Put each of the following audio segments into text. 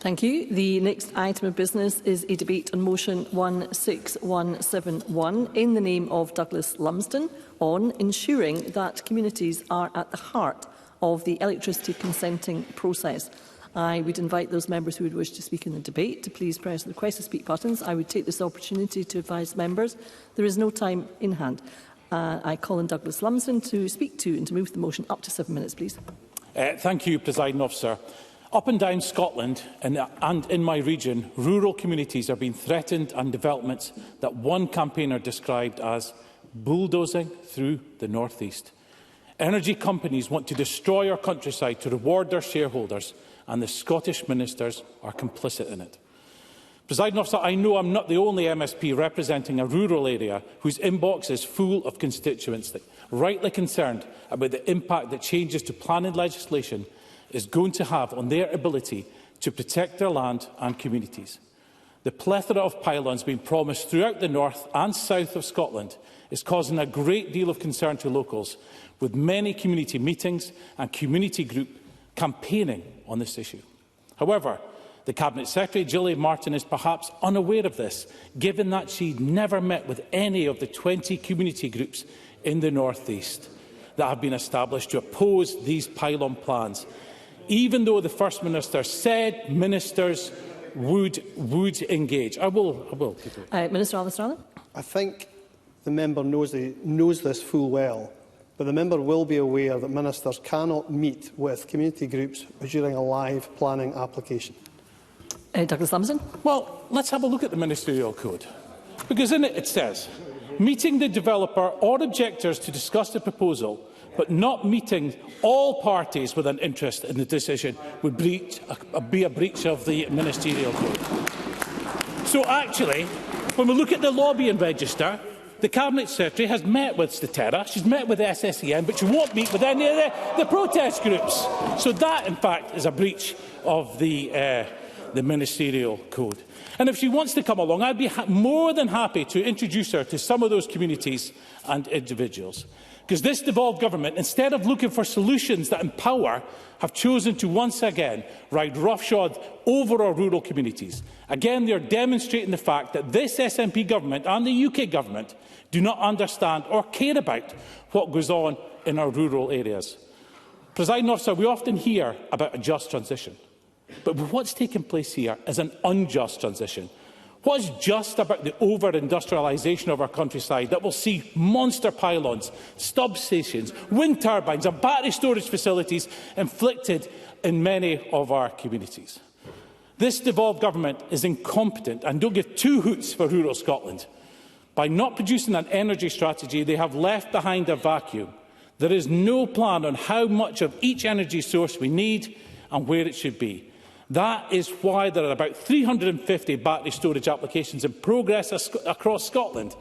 Thank you. The next item of business is a debate on motion 16171 in the name of Douglas Lumsden on ensuring that communities are at the heart of the electricity consenting process. I would invite those members who would wish to speak in the debate to please press the request to speak buttons. I would take this opportunity to advise members there is no time in hand. I call on Douglas Lumsden to speak to and to move the motion up to 7 minutes, please. Thank you, Presiding Officer. Up and down Scotland and in my region, rural communities are being threatened and developments that one campaigner described as bulldozing through the North East. Energy companies want to destroy our countryside to reward their shareholders, and the Scottish ministers are complicit in it. Presiding Officer, I know I'm not the only MSP representing a rural area whose inbox is full of constituents that rightly concerned about the impact that changes to planning legislation is going to have on their ability to protect their land and communities. The plethora of pylons being promised throughout the north and south of Scotland is causing a great deal of concern to locals, with many community meetings and community group campaigning on this issue. However, the Cabinet Secretary, Gillian Martin, is perhaps unaware of this, given that she never met with any of the 20 community groups in the North East that have been established to oppose these pylon plans, even though the First Minister said ministers would engage. I will. Minister Allen-Starling. I think the member knows this full well, but the member will be aware that ministers cannot meet with community groups during a live planning application. Douglas Lumsden. Well, let's have a look at the Ministerial Code, because in it says, meeting the developer or objectors to discuss the proposal, but not meeting all parties with an interest in the decision would be a breach of the Ministerial Code. So actually, when we look at the lobbying register, the Cabinet Secretary has met with Statera, she's met with the SSEN, but she won't meet with any of the protest groups. So that, in fact, is a breach of the Ministerial Code. And if she wants to come along, I'd be more than happy to introduce her to some of those communities and individuals. Because this devolved government, instead of looking for solutions that empower, have chosen to once again ride roughshod over our rural communities. Again, they are demonstrating the fact that this SNP government and the UK government do not understand or care about what goes on in our rural areas. Presiding Officer, we often hear about a just transition, but what's taking place here is an unjust transition. What is just about the over-industrialisation of our countryside that will see monster pylons, substations, wind turbines and battery storage facilities inflicted in many of our communities? This devolved government is incompetent and don't give two hoots for rural Scotland. By not producing an energy strategy, they have left behind a vacuum. There is no plan on how much of each energy source we need and where it should be. That is why there are about 350 battery storage applications in progress across Scotland.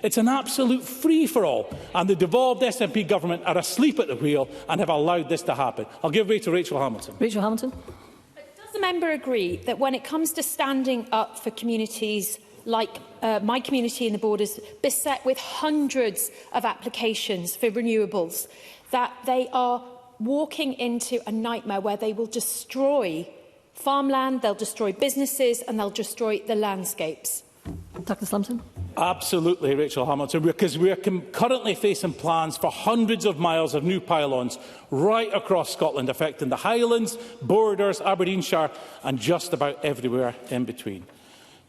It's an absolute free-for-all, and the devolved SNP government are asleep at the wheel and have allowed this to happen. I'll give way to Rachel Hamilton. Rachel Hamilton. Does the member agree that when it comes to standing up for communities like my community in the Borders, beset with hundreds of applications for renewables, that they are walking into a nightmare where they will destroy farmland, they'll destroy businesses and they'll destroy the landscapes? Douglas Lumsden. Absolutely, Rachel Hamilton, because we are currently facing plans for hundreds of miles of new pylons right across Scotland, affecting the Highlands, Borders, Aberdeenshire and just about everywhere in between.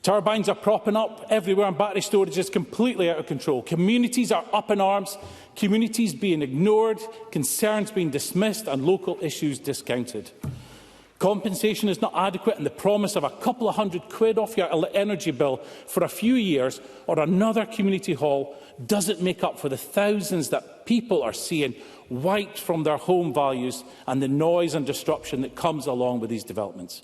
Turbines are propping up everywhere and battery storage is completely out of control. Communities are up in arms, communities being ignored, concerns being dismissed and local issues discounted. Compensation is not adequate, and the promise of a couple of £100 off your energy bill for a few years or another community hall doesn't make up for the thousands that people are seeing wiped from their home values and the noise and disruption that comes along with these developments.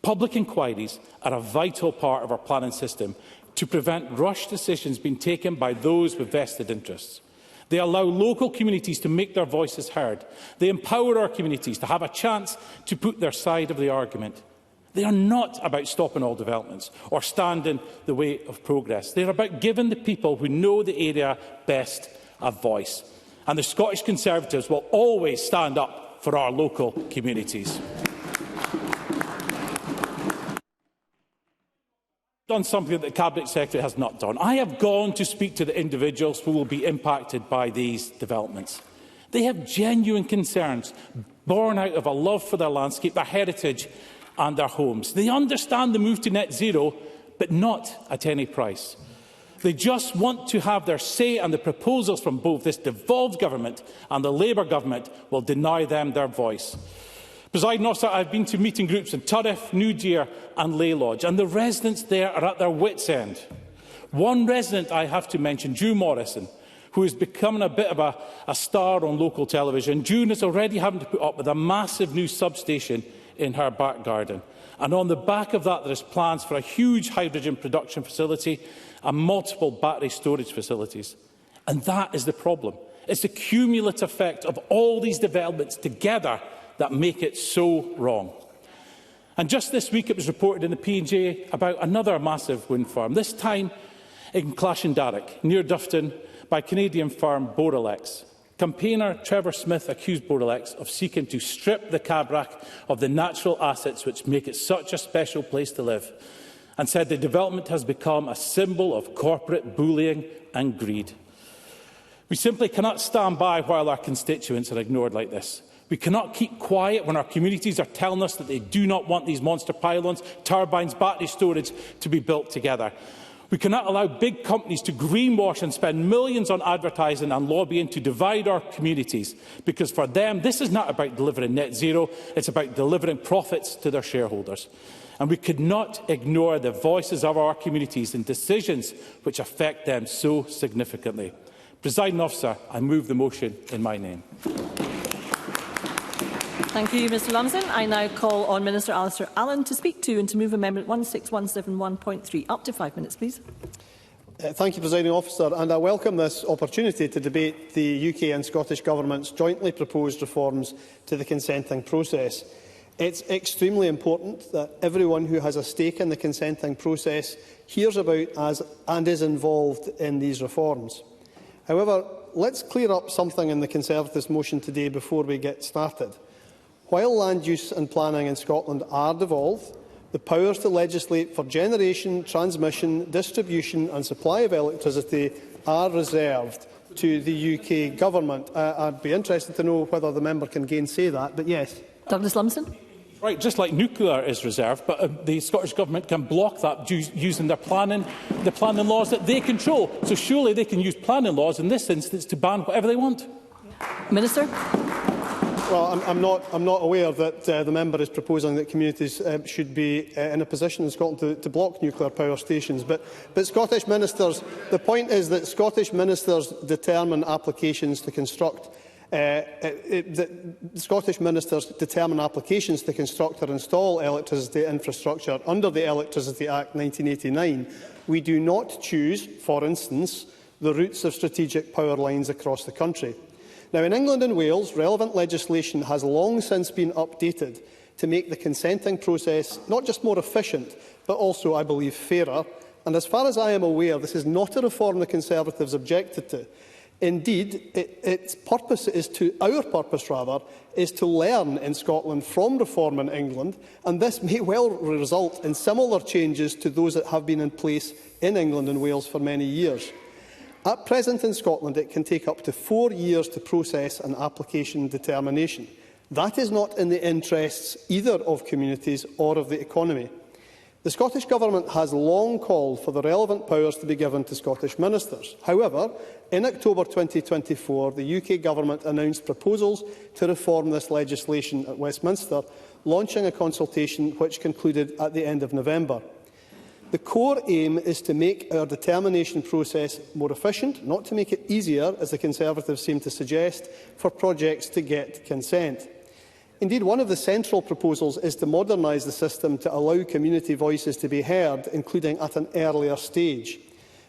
Public inquiries are a vital part of our planning system to prevent rushed decisions being taken by those with vested interests. They allow local communities to make their voices heard. They empower our communities to have a chance to put their side of the argument. They are not about stopping all developments or standing the way of progress. They are about giving the people who know the area best a voice. And the Scottish Conservatives will always stand up for our local communities. done something that the Cabinet Secretary has not done. I have gone to speak to the individuals who will be impacted by these developments. They have genuine concerns born out of a love for their landscape, their heritage and their homes. They understand the move to net zero, but not at any price. They just want to have their say, and the proposals from both this devolved government and the Labour government will deny them their voice. Presiding Officer, I have been to meeting groups in Turriff, New Deer and Lay Lodge, and the residents there are at their wits' end. One resident I have to mention, Drew Morrison, who is becoming a bit of a star on local television. June is already having to put up with a massive new substation in her back garden. And on the back of that, there is plans for a huge hydrogen production facility and multiple battery storage facilities. And that is the problem. It's the cumulative effect of all these developments together that make it so wrong. And just this week it was reported in the P&J about another massive wind farm, this time in Clashindarroch, near Dufton, by Canadian firm Boralex. Campaigner Trevor Smith accused Boralex of seeking to strip the Cabrach of the natural assets which make it such a special place to live, and said the development has become a symbol of corporate bullying and greed. We simply cannot stand by while our constituents are ignored like this. We cannot keep quiet when our communities are telling us that they do not want these monster pylons, turbines, battery storage to be built together. We cannot allow big companies to greenwash and spend millions on advertising and lobbying to divide our communities, because for them this is not about delivering net zero, it's about delivering profits to their shareholders. And we could not ignore the voices of our communities in decisions which affect them so significantly. Presiding Officer, I move the motion in my name. Thank you, Mr Lumsden. I now call on Minister Alistair Allen to speak to and to move Amendment 16171.3. Up to 5 minutes, please. Thank you, Presiding Officer, and I welcome this opportunity to debate the UK and Scottish Government's jointly proposed reforms to the consenting process. It's extremely important that everyone who has a stake in the consenting process hears about and is involved in these reforms. However, let's clear up something in the Conservatives' motion today before we get started. While land use and planning in Scotland are devolved, the powers to legislate for generation, transmission, distribution and supply of electricity are reserved to the UK Government. I'd be interested to know whether the member can gainsay that, but yes. Douglas Lumsden. Right, just like nuclear is reserved, but the Scottish Government can block that using the planning laws that they control. So surely they can use planning laws in this instance to ban whatever they want. Minister. Well, I'm not aware that the member is proposing that communities should be in a position in Scotland to block nuclear power stations. But Scottish ministers, the point is that Scottish ministers determine applications to construct. Scottish ministers determine applications to construct or install electricity infrastructure under the Electricity Act 1989. We do not choose, for instance, the routes of strategic power lines across the country. Now, in England and Wales, relevant legislation has long since been updated to make the consenting process not just more efficient, but also, I believe, fairer. And as far as I am aware, this is not a reform the Conservatives objected to. Indeed, our purpose is to learn in Scotland from reform in England, and this may well result in similar changes to those that have been in place in England and Wales for many years. At present in Scotland, it can take up to 4 years to process an application determination. That is not in the interests either of communities or of the economy. The Scottish Government has long called for the relevant powers to be given to Scottish ministers. However, in October 2024, the UK Government announced proposals to reform this legislation at Westminster, launching a consultation which concluded at the end of November. The core aim is to make our determination process more efficient, not to make it easier, as the Conservatives seem to suggest, for projects to get consent. Indeed, one of the central proposals is to modernise the system to allow community voices to be heard, including at an earlier stage.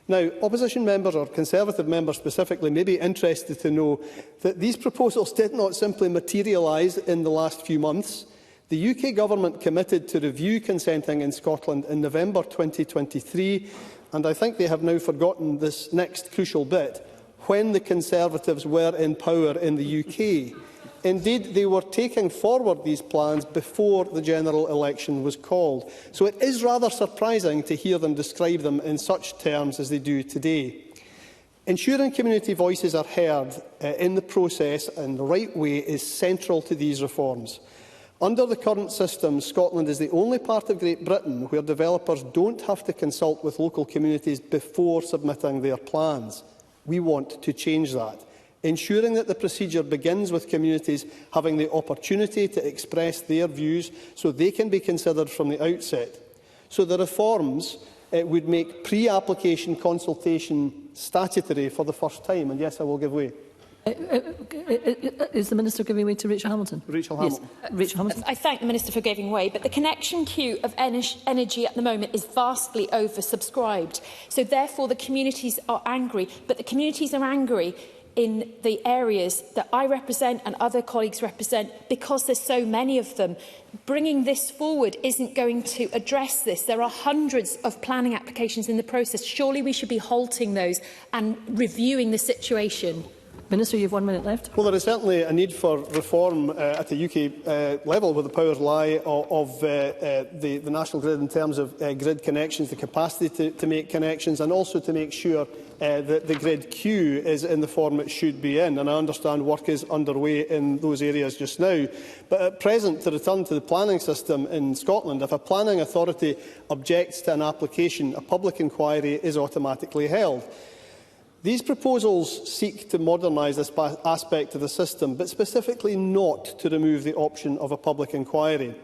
Now, opposition members, or Conservative members specifically, may be interested to know that these proposals did not simply materialise in the last few months. The UK Government committed to review consenting in Scotland in November 2023, and I think they have now forgotten this next crucial bit, when the Conservatives were in power in the UK. Indeed, they were taking forward these plans before the general election was called. So it is rather surprising to hear them describe them in such terms as they do today. Ensuring community voices are heard in the process in the right way is central to these reforms. Under the current system, Scotland is the only part of Great Britain where developers don't have to consult with local communities before submitting their plans. We want to change that, ensuring that the procedure begins with communities having the opportunity to express their views so they can be considered from the outset. So the reforms would make pre-application consultation statutory for the first time. And yes, I will give way. Is the Minister giving way to Rachel Hamilton? Rachel Hamilton. Yes. Rachel Hamilton. I thank the Minister for giving way, but the connection queue of energy at the moment is vastly oversubscribed. So therefore the communities are angry, but the communities are angry in the areas that I represent and other colleagues represent because there's so many of them. Bringing this forward isn't going to address this. There are hundreds of planning applications in the process. Surely we should be halting those and reviewing the situation. Minister, you have 1 minute left. Well, there is certainly a need for reform at the UK level, where the powers lie of the national grid in terms of grid connections, the capacity to make connections, and also to make sure that the grid queue is in the form it should be in. And I understand work is underway in those areas just now. But at present, to return to the planning system in Scotland, if a planning authority objects to an application, a public inquiry is automatically held. These proposals seek to modernise this aspect of the system, but specifically not to remove the option of a public inquiry.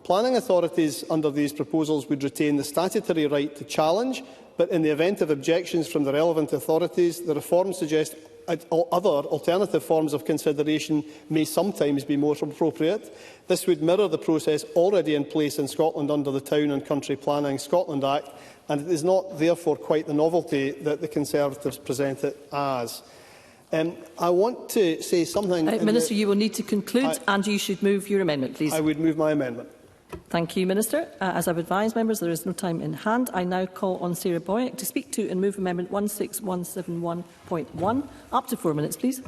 Planning authorities under these proposals would retain the statutory right to challenge, but in the event of objections from the relevant authorities, the reforms suggest other alternative forms of consideration may sometimes be more appropriate. This would mirror the process already in place in Scotland under the Town and Country Planning Scotland Act, and it is not therefore quite the novelty that the Conservatives present it as. I want to say something... Minister, you will need to conclude and you should move your amendment, please. I would move my amendment. Thank you, Minister. As I've advised members, there is no time in hand. I now call on Sarah Boyack to speak to and move Amendment 16171.1. Up to 4 minutes, please.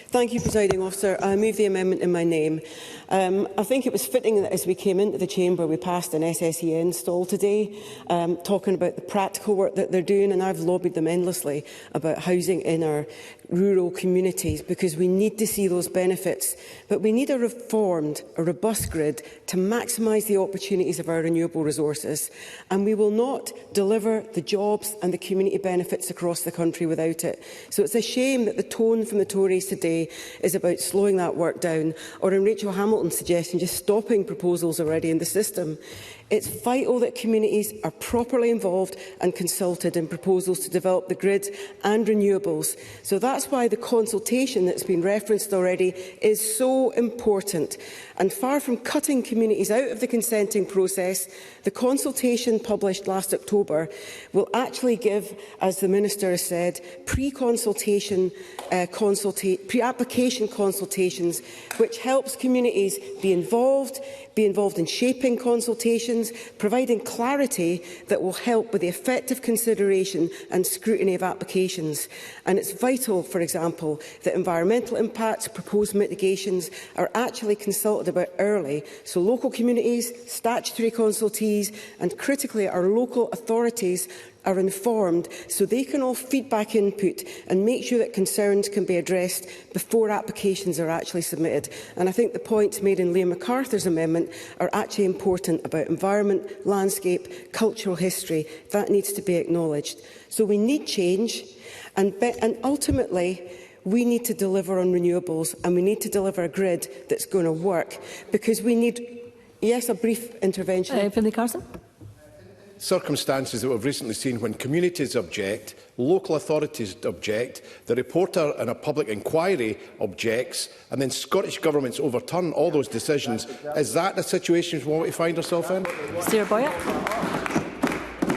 Thank you, Presiding Officer. I move the amendment in my name. I think it was fitting that as we came into the chamber, we passed an SSEN stall today, talking about the practical work that they're doing, and I've lobbied them endlessly about housing in our rural communities, because we need to see those benefits. But we need a reformed, a robust grid to maximise the opportunities of our renewable resources, and we will not deliver the jobs and the community benefits across the country without it. So it's a shame that the tone from the Tories today is about slowing that work down, or in Rachel Hamilton's suggestion, just stopping proposals already in the system. It's vital that communities are properly involved and consulted in proposals to develop the grid and renewables. So that's why the consultation that's been referenced already is so important. And far from cutting communities out of the consenting process, the consultation published last October will actually give, as the Minister has said, pre-application consultations, which helps communities be involved in shaping consultations, providing clarity that will help with the effective consideration and scrutiny of applications. And it's vital, for example, that environmental impacts, proposed mitigations are actually consulted about early, so local communities, statutory consultees and, critically, our local authorities are informed, so they can all feed back input and make sure that concerns can be addressed before applications are actually submitted. And I think the points made in Liam MacArthur's amendment are actually important about environment, landscape, cultural history. That needs to be acknowledged. So we need change, and ultimately we need to deliver on renewables, and we need to deliver a grid that's going to work, because we need... Yes, a brief intervention. Finlay Carson. Circumstances that we've recently seen when communities object, local authorities object, the reporter in a public inquiry objects, and then Scottish governments overturn all those decisions. Is that the situation we want to find ourselves in? Sarah Boyack.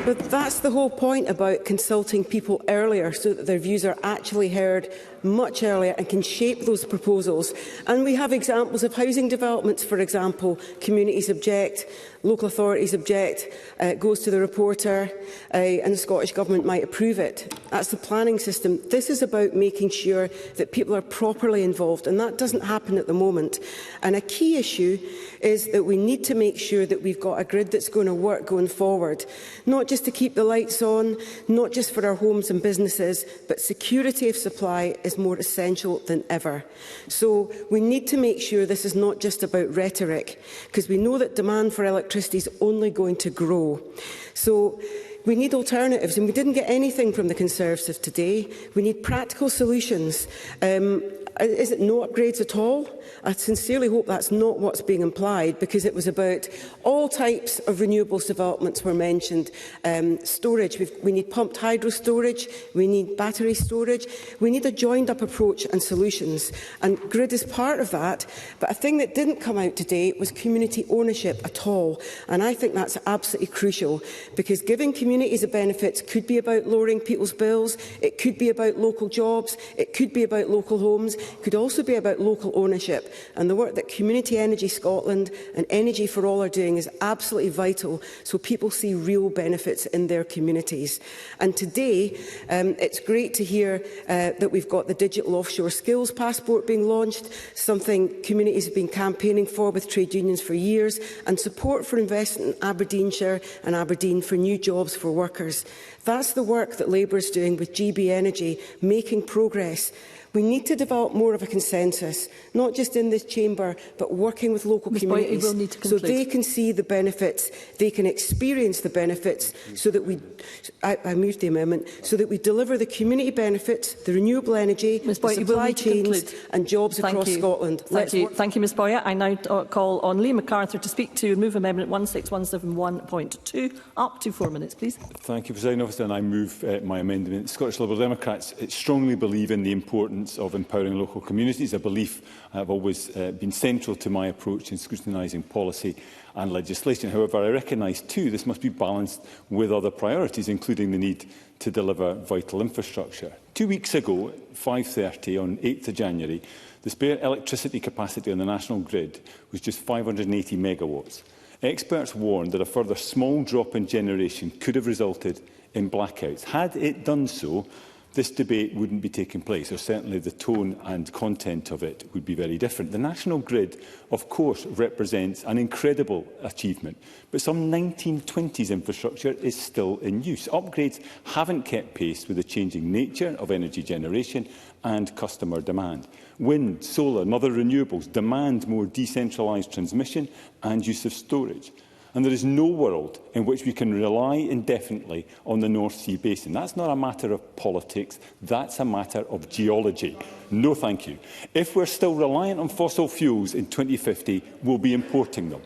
But that's the whole point about consulting people earlier, so that their views are actually heard much earlier and can shape those proposals. And we have examples of housing developments, for example, communities object, local authorities object, it goes to the reporter, and the Scottish Government might approve it. That's the planning system. This is about making sure that people are properly involved, and that doesn't happen at the moment. And a key issue is that we need to make sure that we've got a grid that's going to work going forward, not just to keep the lights on, not just for our homes and businesses, but security of supply is more essential than ever. So we need to make sure this is not just about rhetoric, because we know that demand for electricity is only going to grow. So we need alternatives, and we didn't get anything from the Conservatives today. We need practical solutions. Is it no upgrades at all? I sincerely hope that's not what's being implied, because it was about all types of renewables developments were mentioned. Storage, we need pumped hydro storage, we need battery storage, we need a joined-up approach and solutions. And grid is part of that, but a thing that didn't come out today was community ownership at all. And I think that's absolutely crucial, because giving communities the benefits could be about lowering people's bills, it could be about local jobs, it could be about local homes, it could also be about local ownership. And the work that Community Energy Scotland and Energy for All are doing is absolutely vital, so people see real benefits in their communities. And today, it's great to hear that we've got the Digital Offshore Skills Passport being launched, something communities have been campaigning for with trade unions for years, and support for investment in Aberdeenshire and Aberdeen for new jobs for workers. That's the work that Labour is doing with GB Energy, making progress. We need to develop more of a consensus, not just in this chamber, but working with local communities, so they can see the benefits, they can experience the benefits, so that we, I moved the amendment, so that we deliver the community benefits, the renewable energy, the supply chains and jobs across Scotland. Thank you, Ms Boyer. I now call on Liam MacArthur to speak to move Amendment 16171.2. Up to 4 minutes, please. Thank you, Presiding Officer, and I move my amendment. Scottish Liberal Democrats strongly believe in the importance of empowering local communities, a belief I have always been central to my approach in scrutinising policy and legislation. However, I recognise too this must be balanced with other priorities, including the need to deliver vital infrastructure. 2 weeks ago, at 5:30 on 8th of January, the spare electricity capacity on the national grid was just 580 megawatts. Experts warned that a further small drop in generation could have resulted in blackouts. Had it done so, this debate wouldn't be taking place, or certainly the tone and content of it would be very different. The national grid, of course, represents an incredible achievement, but some 1920s infrastructure is still in use. Upgrades haven't kept pace with the changing nature of energy generation and customer demand. Wind, solar and other renewables demand more decentralised transmission and use of storage. And there is no world in which we can rely indefinitely on the North Sea Basin. That's not a matter of politics, that's a matter of geology. No thank you. If we're still reliant on fossil fuels in 2050, we'll be importing them.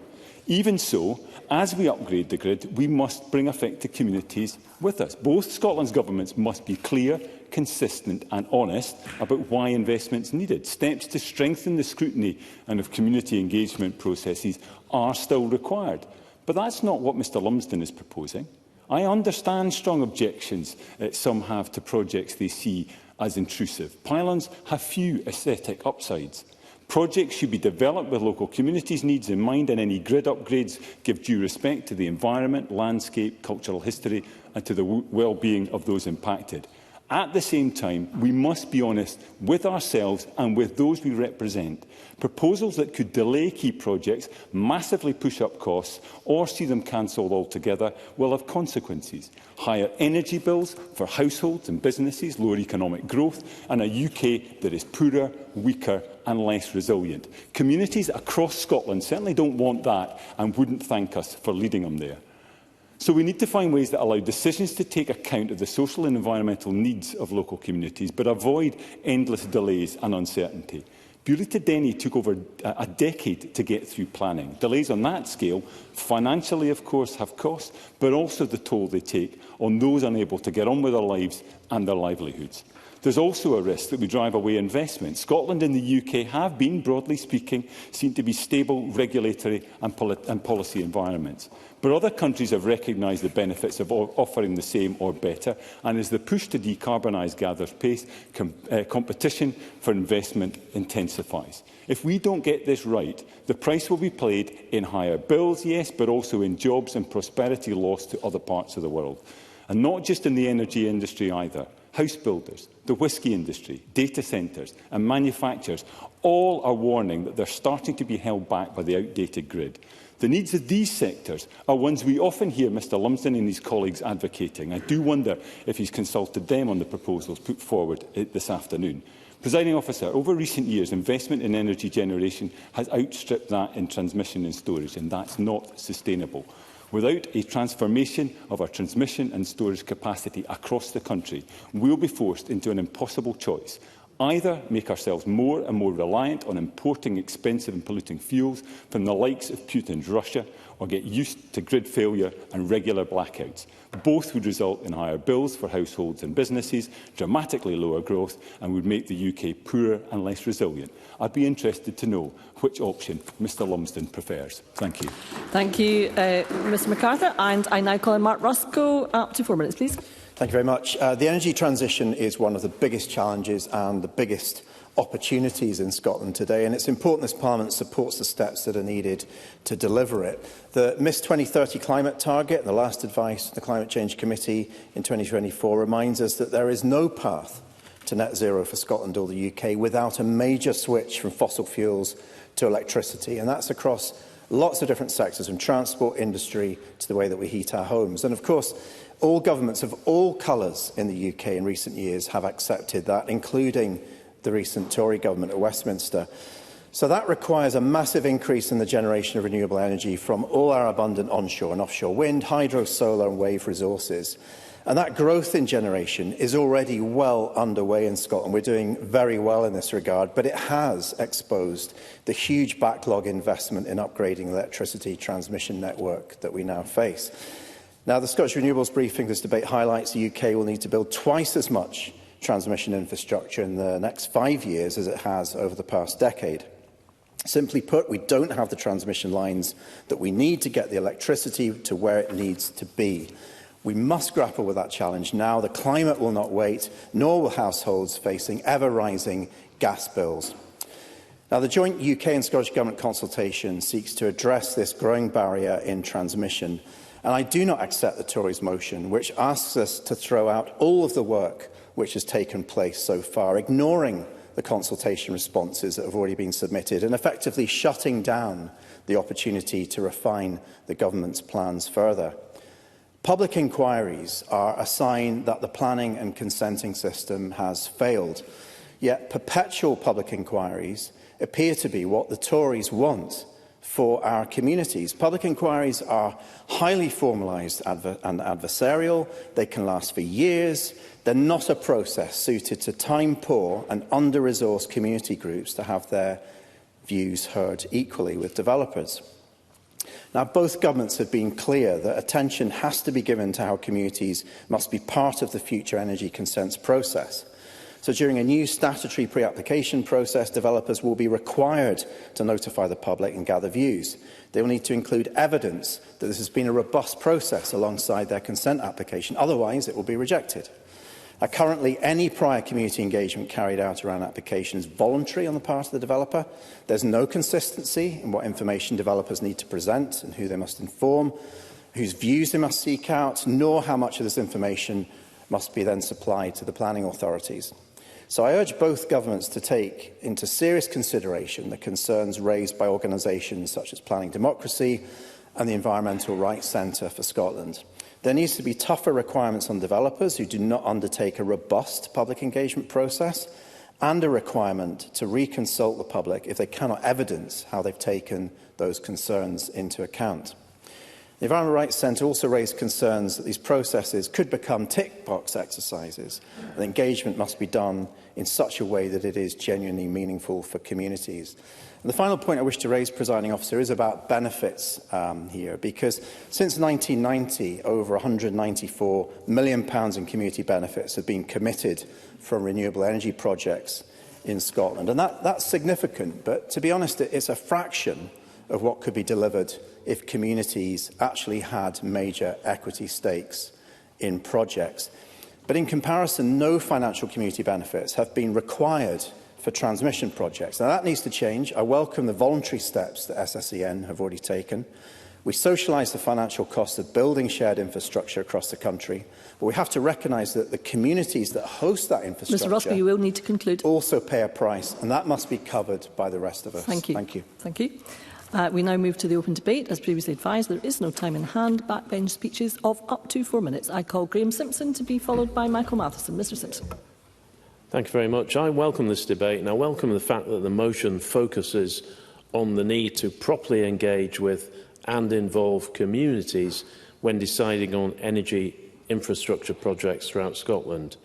Even so, as we upgrade the grid, we must bring affected communities with us. Both Scotland's governments must be clear, consistent and honest about why investment is needed. Steps to strengthen the scrutiny and of community engagement processes are still required. But that's not what Mr Lumsden is proposing. I understand strong objections some have to projects they see as intrusive. Pylons have few aesthetic upsides. Projects should be developed with local communities' needs in mind, and any grid upgrades give due respect to the environment, landscape, cultural history and to the well-being of those impacted. At the same time, we must be honest with ourselves and with those we represent. Proposals that could delay key projects, massively push up costs or see them cancelled altogether will have consequences. Higher energy bills for households and businesses, lower economic growth and a UK that is poorer, weaker and less resilient. Communities across Scotland certainly don't want that and wouldn't thank us for leading them there. So we need to find ways that allow decisions to take account of the social and environmental needs of local communities, but avoid endless delays and uncertainty. Beauly to Denny took over a decade to get through planning. Delays on that scale, financially of course, have costs, but also the toll they take on those unable to get on with their lives and their livelihoods. There's also a risk that we drive away investment. Scotland and the UK have been, broadly speaking, seen to be stable regulatory and policy environments. But other countries have recognised the benefits of offering the same or better, and as the push to decarbonise gathers pace, competition for investment intensifies. If we don't get this right, the price will be paid in higher bills, yes, but also in jobs and prosperity lost to other parts of the world. And not just in the energy industry either. House builders, the whisky industry, data centres and manufacturers all are warning that they're starting to be held back by the outdated grid. The needs of these sectors are ones we often hear Mr Lumsden and his colleagues advocating. I do wonder if he's consulted them on the proposals put forward this afternoon. Presiding Officer, over recent years, investment in energy generation has outstripped that in transmission and storage, and that's not sustainable. Without a transformation of our transmission and storage capacity across the country, we will be forced into an impossible choice. Either make ourselves more and more reliant on importing expensive and polluting fuels from the likes of Putin's Russia, or get used to grid failure and regular blackouts. Both would result in higher bills for households and businesses, dramatically lower growth, and would make the UK poorer and less resilient. I'd be interested to know which option Mr Lumsden prefers. Thank you. Thank you, Mr MacArthur. And I now call on Mark Ruskell. Up to 4 minutes, please. Thank you very much. The energy transition is one of the biggest challenges and the biggest opportunities in Scotland today, and it's important this Parliament supports the steps that are needed to deliver it. The Miss 2030 climate target, the last advice of the Climate Change Committee in 2024, reminds us that there is no path to net zero for Scotland or the UK without a major switch from fossil fuels to electricity, and that's across lots of different sectors, from transport, industry to the way that we heat our homes. And of course, all governments of all colours in the UK in recent years have accepted that, including the recent Tory government at Westminster. So that requires a massive increase in the generation of renewable energy from all our abundant onshore and offshore wind, hydro, solar and wave resources. And that growth in generation is already well underway in Scotland. We're doing very well in this regard, but it has exposed the huge backlog investment in upgrading the electricity transmission network that we now face. Now, the Scottish Renewables Briefing, this debate highlights the UK will need to build twice as much transmission infrastructure in the next 5 years as it has over the past decade. Simply put, we don't have the transmission lines that we need to get the electricity to where it needs to be. We must grapple with that challenge now. The climate will not wait, nor will households facing ever-rising gas bills. Now, the joint UK and Scottish Government consultation seeks to address this growing barrier in transmission. And I do not accept the Tories' motion, which asks us to throw out all of the work which has taken place so far, ignoring the consultation responses that have already been submitted and effectively shutting down the opportunity to refine the government's plans further. Public inquiries are a sign that the planning and consenting system has failed. Yet perpetual public inquiries appear to be what the Tories want for our communities. Public inquiries are highly formalised and adversarial. They can last for years. They're not a process suited to time-poor and under-resourced community groups to have their views heard equally with developers. Now, both governments have been clear that attention has to be given to how communities must be part of the future energy consents process. So during a new statutory pre-application process, developers will be required to notify the public and gather views. They will need to include evidence that this has been a robust process alongside their consent application. Otherwise, it will be rejected. Currently, any prior community engagement carried out around an application is voluntary on the part of the developer. There's no consistency in what information developers need to present and who they must inform, whose views they must seek out, nor how much of this information must be then supplied to the planning authorities. So I urge both governments to take into serious consideration the concerns raised by organisations such as Planning Democracy and the Environmental Rights Centre for Scotland. There needs to be tougher requirements on developers who do not undertake a robust public engagement process, and a requirement to reconsult the public if they cannot evidence how they've taken those concerns into account. The Environment Rights Centre also raised concerns that these processes could become tick-box exercises, and engagement must be done in such a way that it is genuinely meaningful for communities. And the final point I wish to raise, Presiding Officer, is about benefits here, because since 1990, over £194 million in community benefits have been committed from renewable energy projects in Scotland. And that's significant, but to be honest, it's a fraction of what could be delivered if communities actually had major equity stakes in projects. But in comparison, no financial community benefits have been required for transmission projects. Now, that needs to change. I welcome the voluntary steps that SSEN have already taken. We socialise the financial costs of building shared infrastructure across the country, but we have to recognise that the communities that host that infrastructure Mr Rossby, you will need to conclude. Also pay a price, and that must be covered by the rest of us. Thank you. Thank you. Thank you. We now move to the open debate. As previously advised, there is no time in hand. Backbench speeches of up to 4 minutes. I call Graham Simpson to be followed by Michael Matheson. Mr Simpson. Thank you very much. I welcome this debate, and I welcome the fact that the motion focuses on the need to properly engage with and involve communities when deciding on energy infrastructure projects throughout Scotland.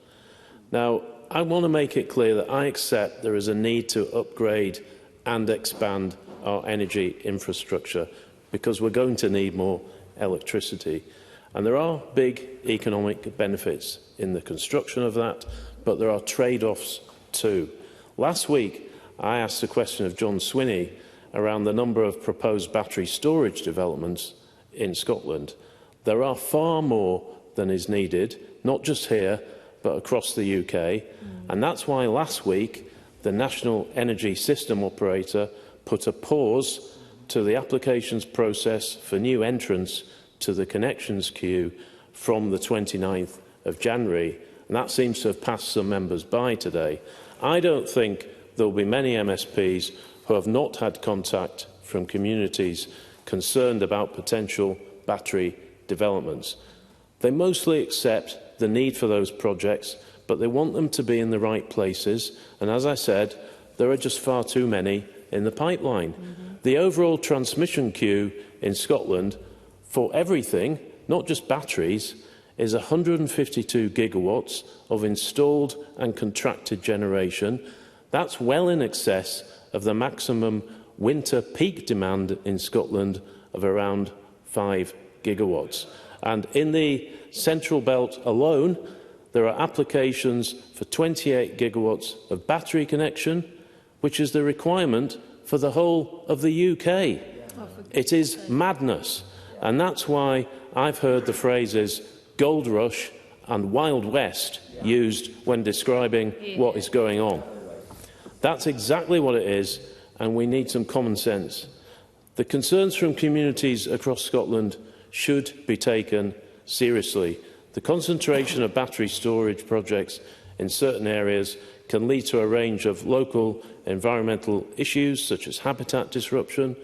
Now, I want to make it clear that I accept there is a need to upgrade and expand our energy infrastructure because we're going to need more electricity. And there are big economic benefits in the construction of that, but there are trade-offs too. Last week, I asked a question of John Swinney around the number of proposed battery storage developments in Scotland. There are far more than is needed, not just here, but across the UK. And that's why last week, the National Energy System Operator put a pause to the applications process for new entrants to the connections queue from the 29th of January. And that seems to have passed some members by today. I don't think there will be many MSPs who have not had contact from communities concerned about potential battery developments. They mostly accept the need for those projects, but they want them to be in the right places. And as I said, there are just far too many in the pipeline. The overall transmission queue in Scotland for everything, not just batteries, is 152 gigawatts of installed and contracted generation. That's well in excess of the maximum winter peak demand in Scotland of around 5 gigawatts. And in the Central Belt alone, there are applications for 28 gigawatts of battery connection, which is the requirement for the whole of the UK. It is madness. And that's why I've heard the phrases gold rush and Wild West used when describing what is going on. That's exactly what it is, and we need some common sense. The concerns from communities across Scotland should be taken seriously. The concentration of battery storage projects in certain areas can lead to a range of local environmental issues such as habitat disruption,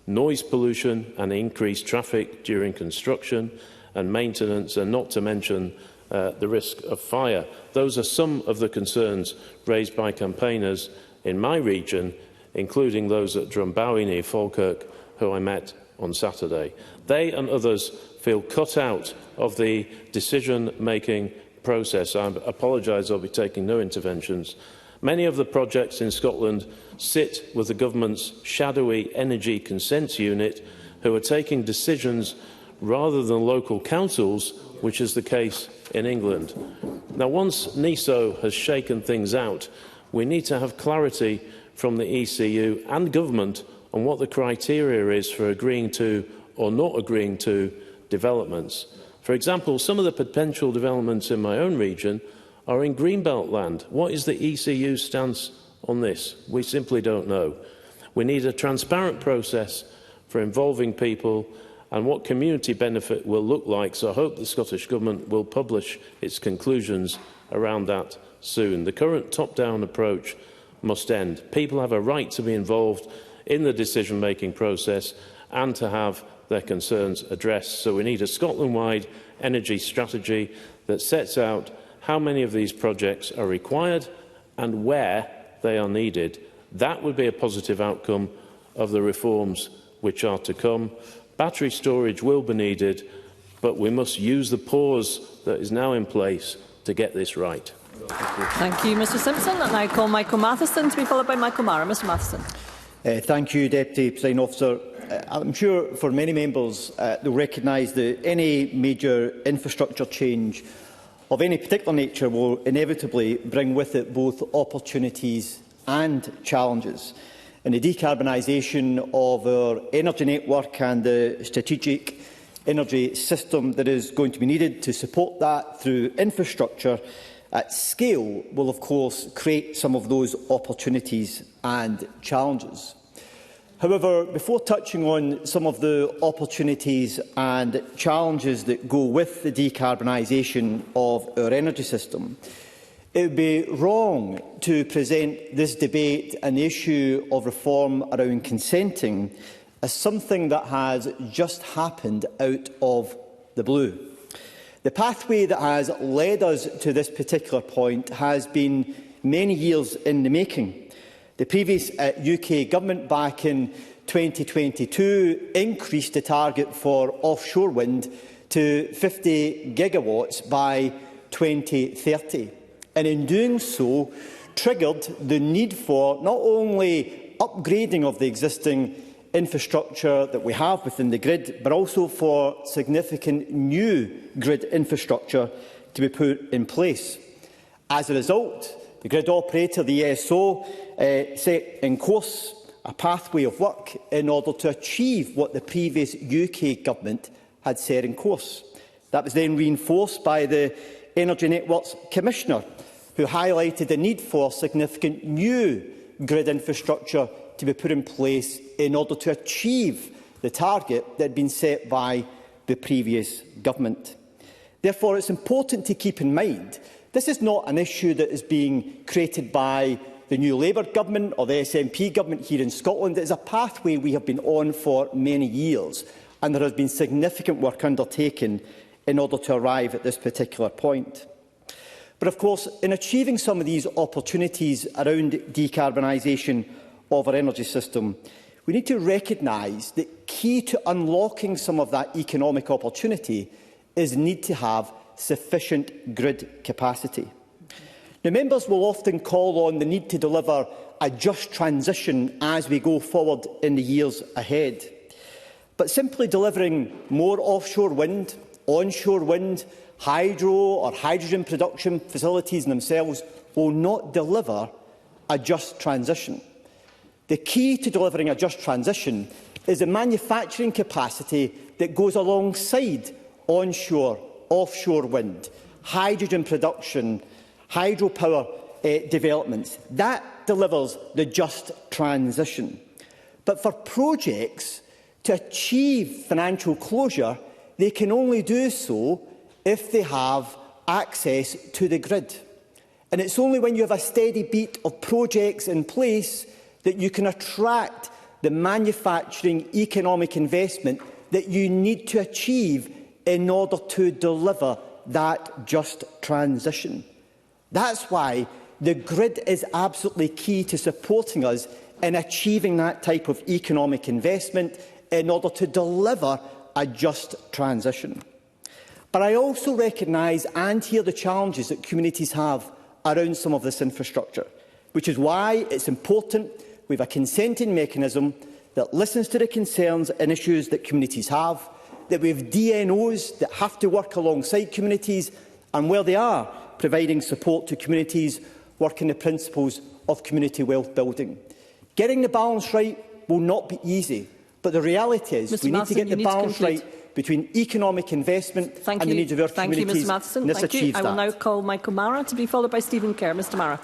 noise pollution and increased traffic during construction and maintenance, and not to mention the risk of fire. Those are some of the concerns raised by campaigners in my region, including those at Drumbowie near Falkirk, who I met on Saturday. They and others feel cut out of the decision-making process. I apologise, I'll be taking no interventions. Many of the projects in Scotland sit with the government's shadowy energy consents unit, who are taking decisions rather than local councils, which is the case in England. Now, once NESO has shaken things out, we need to have clarity from the ECU and government on what the criteria is for agreeing to or not agreeing to developments. For example, some of the potential developments in my own region are in Greenbelt land. What is the ECU stance on this? We simply don't know. We need a transparent process for involving people and what community benefit will look like, so I hope the Scottish Government will publish its conclusions around that soon. The current top-down approach must end. People have a right to be involved in the decision-making process and to have their concerns addressed. So we need a Scotland-wide energy strategy that sets out how many of these projects are required and where they are needed. That would be a positive outcome of the reforms which are to come. Battery storage will be needed, but we must use the pause that is now in place to get this right. Thank you, Mr Simpson. And I call Michael Matheson to be followed by Michael Mara. Mr Matheson. Thank you, Deputy Presiding Officer. I'm sure for many members they'll recognise that any major infrastructure change of any particular nature will inevitably bring with it both opportunities and challenges. And the decarbonisation of our energy network and the strategic energy system that is going to be needed to support that through infrastructure at scale will, of course, create some of those opportunities and challenges. However, before touching on some of the opportunities and challenges that go with the decarbonisation of our energy system, it would be wrong to present this debate and the issue of reform around consenting as something that has just happened out of the blue. The pathway that has led us to this particular point has been many years in the making. The previous UK Government back in 2022 increased the target for offshore wind to 50 gigawatts by 2030. And in doing so, triggered the need for not only upgrading of the existing infrastructure that we have within the grid, but also for significant new grid infrastructure to be put in place. As a result, the grid operator, the ESO, set in course a pathway of work in order to achieve what the previous UK Government had set in course. That was then reinforced by the Energy Networks Commissioner, who highlighted the need for significant new grid infrastructure to be put in place in order to achieve the target that had been set by the previous government. Therefore, it's important to keep in mind this is not an issue that is being created by the new Labour government or the SNP government here in Scotland. It is a pathway we have been on for many years, and there has been significant work undertaken in order to arrive at this particular point. But of course, in achieving some of these opportunities around decarbonisation of our energy system, we need to recognise that key to unlocking some of that economic opportunity is the need to have sufficient grid capacity. Now, members will often call on the need to deliver a just transition as we go forward in the years ahead. But simply delivering more offshore wind, onshore wind, hydro or hydrogen production facilities themselves will not deliver a just transition. The key to delivering a just transition is the manufacturing capacity that goes alongside onshore, offshore wind, hydrogen production, hydropower developments. That delivers the just transition. But for projects to achieve financial closure, they can only do so if they have access to the grid. And it's only when you have a steady beat of projects in place that you can attract the manufacturing economic investment that you need to achieve in order to deliver that just transition. That's why the grid is absolutely key to supporting us in achieving that type of economic investment in order to deliver a just transition. But I also recognise and hear the challenges that communities have around some of this infrastructure, which is why it's important we have a consenting mechanism that listens to the concerns and issues that communities have, that we have DNOs that have to work alongside communities, and where they are, providing support to communities working the principles of community wealth building. Getting the balance right will not be easy, but the reality is we need to get the balance right between economic investment and the needs of our communities. Mr Matheson. And let's achieve that. I will now call Michael Mara to be followed by Stephen Kerr. Mr Mara.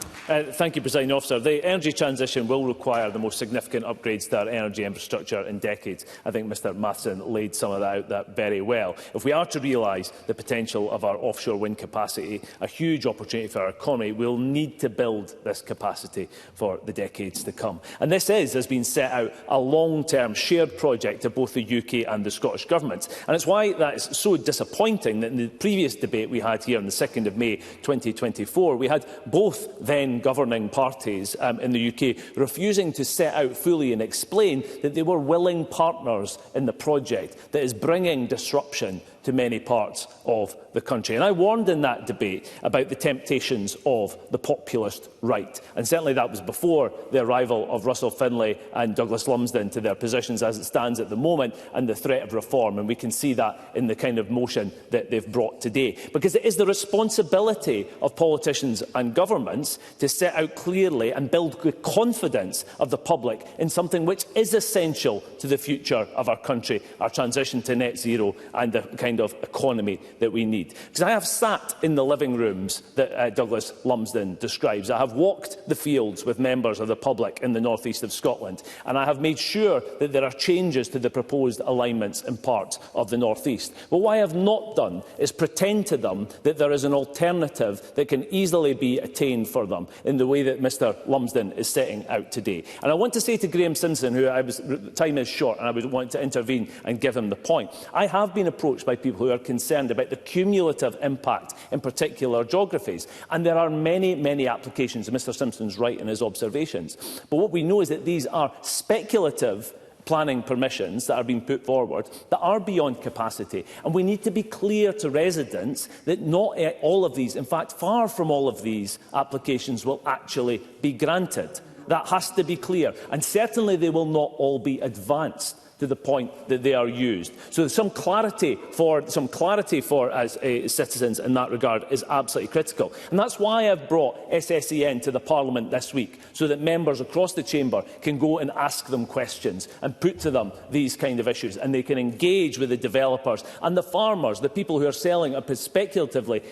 Thank you, Presiding Officer. The energy transition will require the most significant upgrades to our energy infrastructure in decades. I think Mr Matheson laid some of that out very well. If we are to realise the potential of our offshore wind capacity, a huge opportunity for our economy, we will need to build this capacity for the decades to come. And this is, has been set out, a long-term shared project of both the UK and the Scottish Governments. And it's why that is so disappointing that in the previous debate we had here on the 2nd of May 2024, we had both then governing parties in the UK refusing to set out fully and explain that they were willing partners in the project that is bringing disruption to many parts of the country. And I warned in that debate about the temptations of the populist right. And certainly that was before the arrival of Russell Finlay and Douglas Lumsden to their positions as it stands at the moment, and the threat of reform. And we can see that in the kind of motion that they've brought today. Because it is the responsibility of politicians and governments to set out clearly and build the confidence of the public in something which is essential to the future of our country, our transition to net zero and the kind of economy that we need. Because I have sat in the living rooms that Douglas Lumsden describes. I have walked the fields with members of the public in the north east of Scotland, and I have made sure that there are changes to the proposed alignments in parts of the north east. But what I have not done is pretend to them that there is an alternative that can easily be attained for them in the way that Mr Lumsden is setting out today. And I want to say to Graham Simpson, time is short and I would want to intervene and give him the point. I have been approached by people who are concerned about the cumulative impact in particular geographies. And there are many, many applications, and Mr Simpson's right in his observations. But what we know is that these are speculative planning permissions that are being put forward that are beyond capacity. And we need to be clear to residents that not all of these, in fact, far from all of these applications will actually be granted. That has to be clear. And certainly they will not all be advanced to the point that they are used. So some clarity for as citizens in that regard is absolutely critical. And that's why I've brought SSEN to the Parliament this week, so that members across the chamber can go and ask them questions and put to them these kind of issues, and they can engage with the developers and the farmers, the people who are selling speculatively,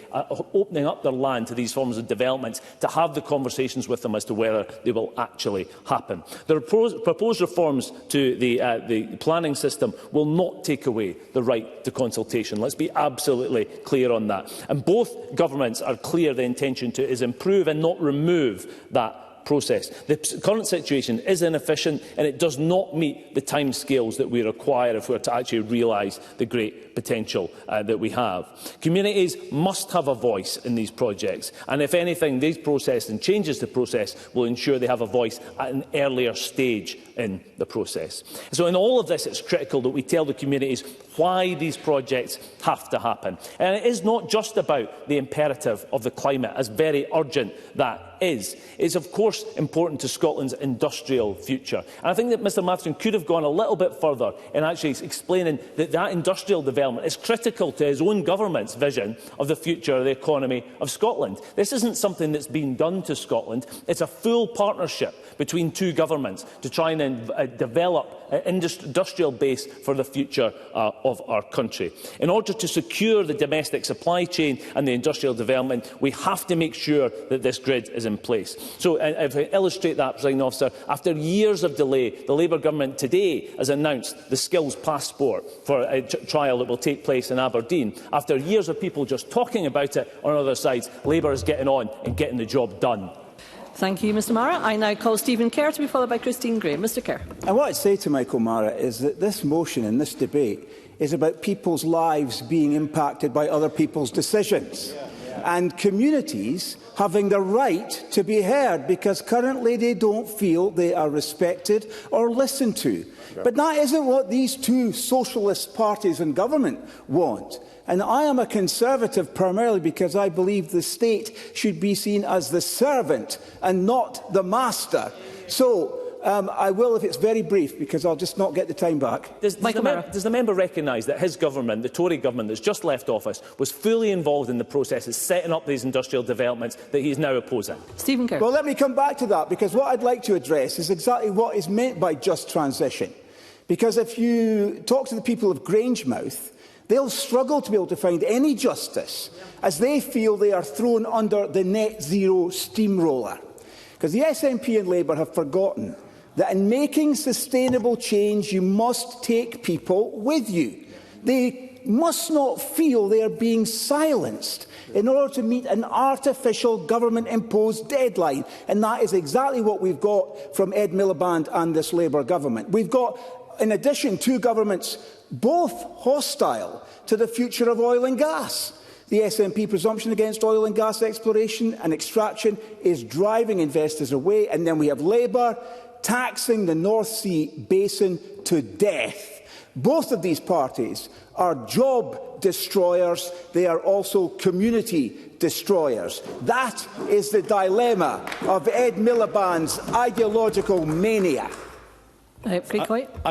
opening up their land to these forms of developments, to have the conversations with them as to whether they will actually happen. The proposed reforms to the planning system will not take away the right to consultation. Let's be absolutely clear on that. And both governments are clear the intention to is improve and not remove that process. The current situation is inefficient and it does not meet the timescales that we require if we are to actually realise the great potential that we have. Communities must have a voice in these projects, and if anything, these process and changes to process will ensure they have a voice at an earlier stage in the process. So in all of this, it's critical that we tell the communities why these projects have to happen. And it is not just about the imperative of the climate, as very urgent that is. It's of course important to Scotland's industrial future. And I think that Mr Matheson could have gone a little bit further in actually explaining that that industrial development is critical to his own government's vision of the future of the economy of Scotland. This isn't something that's been done to Scotland. It's a full partnership between two governments to try and develop an industrial base for the future of our country. In order to secure the domestic supply chain and the industrial development, we have to make sure that this grid is in place. So, if I illustrate that, Presiding Officer, after years of delay, the Labour government today has announced the skills passport for a trial that will take place in Aberdeen. After years of people just talking about it on other sides, Labour is getting on and getting the job done. Thank you, Mr Mara. I now call Stephen Kerr to be followed by Christine Gray. Mr Kerr. And what I'd say to Michael Mara is that this motion and this debate is about people's lives being impacted by other people's decisions. And communities having the right to be heard, because currently they don't feel they are respected or listened to. Sure. But that isn't what these two socialist parties in government want. And I am a Conservative primarily because I believe the state should be seen as the servant and not the master. So I will, if it's very brief, because I'll just not get the time back. Does the member recognise that his government, the Tory government that's just left office, was fully involved in the process of setting up these industrial developments that he is now opposing? Stephen Kerr. Well, let me come back to that, because what I'd like to address is exactly what is meant by just transition. Because if you talk to the people of Grangemouth, they'll struggle to be able to find any justice, as they feel they are thrown under the net zero steamroller. Because the SNP and Labour have forgotten that in making sustainable change, you must take people with you. They must not feel they are being silenced in order to meet an artificial government-imposed deadline. And that is exactly what we've got from Ed Miliband and this Labour government. We've got in addition, two governments both hostile to the future of oil and gas. The SNP presumption against oil and gas exploration and extraction is driving investors away, and then we have Labour taxing the North Sea basin to death. Both of these parties are job destroyers. They are also community destroyers. That is the dilemma of Ed Miliband's ideological mania. I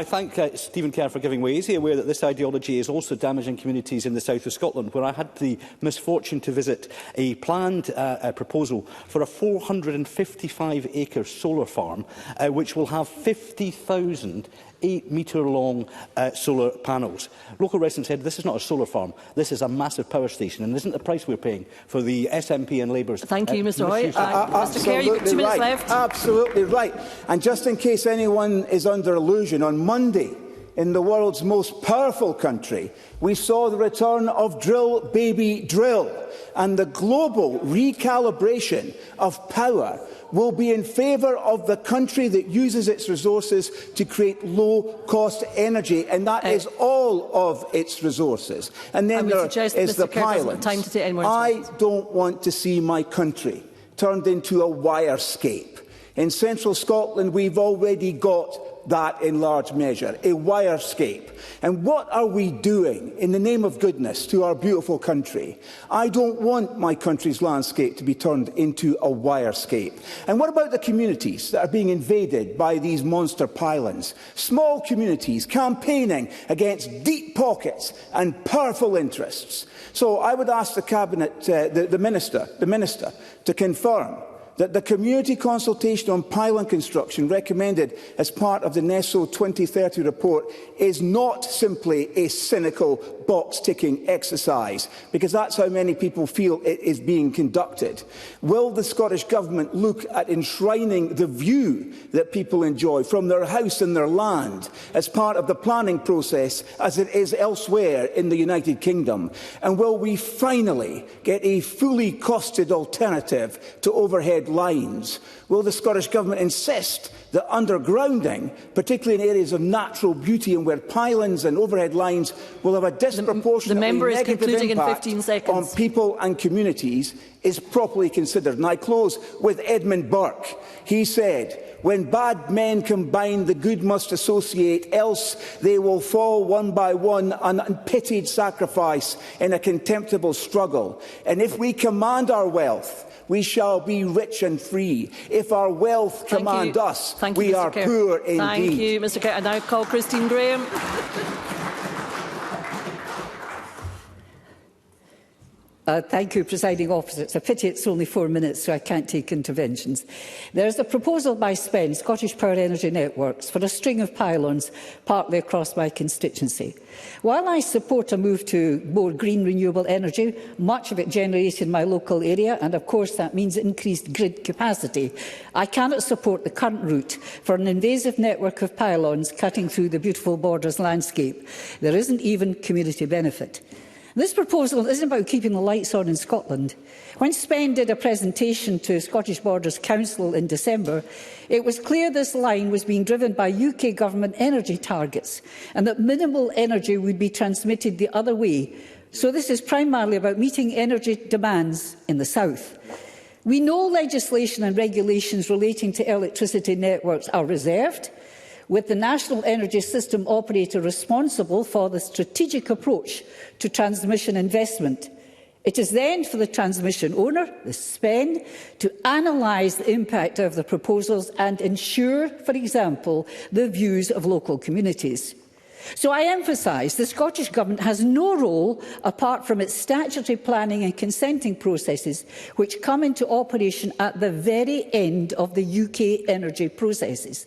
thank Stephen Kerr for giving way. Is he aware that this ideology is also damaging communities in the south of Scotland, where I had the misfortune to visit a planned proposal for a 455-acre solar farm, which will have 50,000 8-metre-long solar panels. Local residents said this is not a solar farm, this is a massive power station, and isn't the price we're paying for the SNP and Labour's... Thank you, Mr Hoy. Mr Kerr, you've got 2 minutes left. Absolutely right. And just in case anyone is under illusion, on Monday, in the world's most powerful country, we saw the return of Drill Baby Drill, and the global recalibration of power will be in favour of the country that uses its resources to create low-cost energy, and that is all of its resources. And then there is the pylons. I don't want to see my country turned into a wirescape. In central Scotland, we've already got that in large measure, a wirescape. And what are we doing in the name of goodness to our beautiful country? I don't want my country's landscape to be turned into a wirescape. And what about the communities that are being invaded by these monster pylons? Small communities campaigning against deep pockets and powerful interests. So I would ask the Cabinet, the Minister to confirm that the community consultation on pylon construction recommended as part of the NESO 2030 report is not simply a cynical box-ticking exercise, because that's how many people feel it is being conducted. Will the Scottish Government look at enshrining the view that people enjoy from their house and their land as part of the planning process, as it is elsewhere in the United Kingdom? And will we finally get a fully costed alternative to overhead lines? Will the Scottish Government insist that undergrounding, particularly in areas of natural beauty and where pylons and overhead lines will have a disproportionately negative impact on people and communities, is properly considered? And I close with Edmund Burke. He said, "When bad men combine, the good must associate, else they will fall one by one, an unpitied sacrifice in a contemptible struggle. And if we command our wealth, we shall be rich and free. If our wealth command us, we are poor indeed." Thank you, Mr Kerr. I now call Christine Graham. Thank you, Presiding Officer. It's a pity it's only 4 minutes, so I can't take interventions. There is a proposal by SPEN, Scottish Power Energy Networks, for a string of pylons partly across my constituency. While I support a move to more green renewable energy, much of it generated in my local area, and of course that means increased grid capacity, I cannot support the current route for an invasive network of pylons cutting through the beautiful Borders landscape. There isn't even community benefit. This proposal isn't about keeping the lights on in Scotland. When SPEN did a presentation to Scottish Borders Council in December, it was clear this line was being driven by UK government energy targets and that minimal energy would be transmitted the other way. So this is primarily about meeting energy demands in the south. We know legislation and regulations relating to electricity networks are reserved, with the National Energy System Operator responsible for the strategic approach to transmission investment. It is then for the transmission owner, the SPEN, to analyse the impact of the proposals and ensure, for example, the views of local communities. So I emphasise the Scottish Government has no role apart from its statutory planning and consenting processes, which come into operation at the very end of the UK energy processes.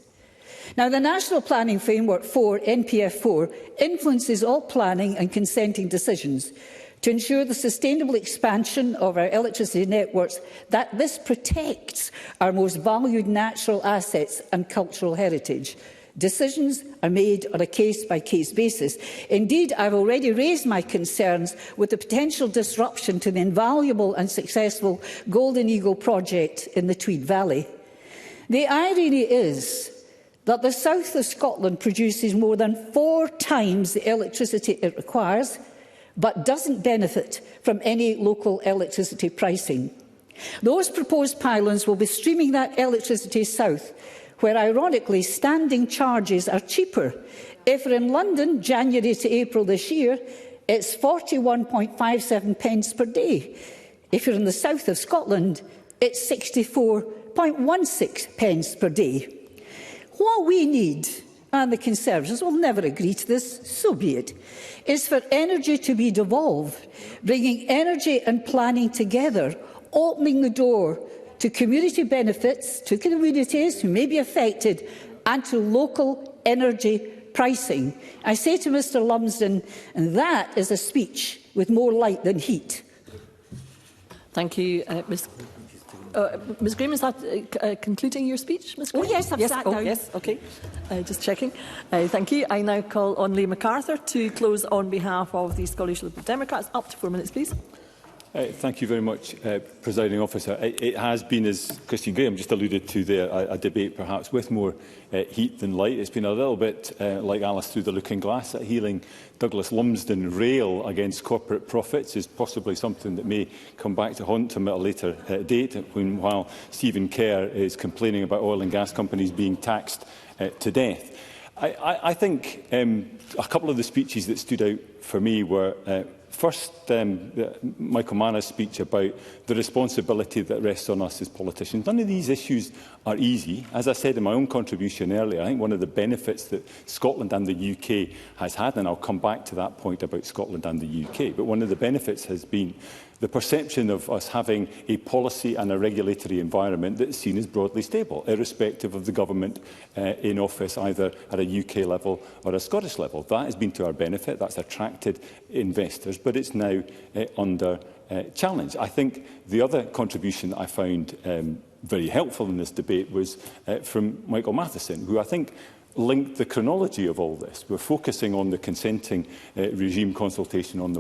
Now, the National Planning Framework 4, NPF4, influences all planning and consenting decisions to ensure the sustainable expansion of our electricity networks, that this protects our most valued natural assets and cultural heritage. Decisions are made on a case-by-case basis. Indeed, I've already raised my concerns with the potential disruption to the invaluable and successful Golden Eagle project in the Tweed Valley. The irony is that the south of Scotland produces more than 4 times the electricity it requires, but doesn't benefit from any local electricity pricing. Those proposed pylons will be streaming that electricity south, where ironically standing charges are cheaper. If in London, January to April this year, it's 41.57 pence per day. If you're in the south of Scotland, it's 64.16 pence per day. What we need, and the Conservatives will never agree to this, so be it, is for energy to be devolved, bringing energy and planning together, opening the door to community benefits, to communities who may be affected, and to local energy pricing. I say to Mr Lumsden, and that is a speech with more light than heat. Thank you, Ms Graham, is that concluding your speech, Ms Graham? Oh yes, I've sat down. Yes, OK. Just checking. Thank you. I now call on Liam MacArthur to close on behalf of the Scottish Liberal Democrats. Up to 4 minutes, please. Thank you very much, Presiding Officer. It has been, as Christine Graham just alluded to there, a debate perhaps with more heat than light. It's been a little bit like Alice through the looking glass. Hearing Douglas Lumsden rail against corporate profits is possibly something that may come back to haunt him at a later date, while Stephen Kerr is complaining about oil and gas companies being taxed to death. I think a couple of the speeches that stood out for me were first, Michael Mann's speech about the responsibility that rests on us as politicians. None of these issues are easy. As I said in my own contribution earlier, I think one of the benefits that Scotland and the UK has had, and I'll come back to that point about Scotland and the UK, but one of the benefits has been the perception of us having a policy and a regulatory environment that is seen as broadly stable, irrespective of the government in office, either at a UK level or a Scottish level. That has been to our benefit. That's attracted investors, but it's now under challenge. I think the other contribution that I found very helpful in this debate was from Michael Matheson, who I think linked the chronology of all this. We're focusing on the consenting regime consultation on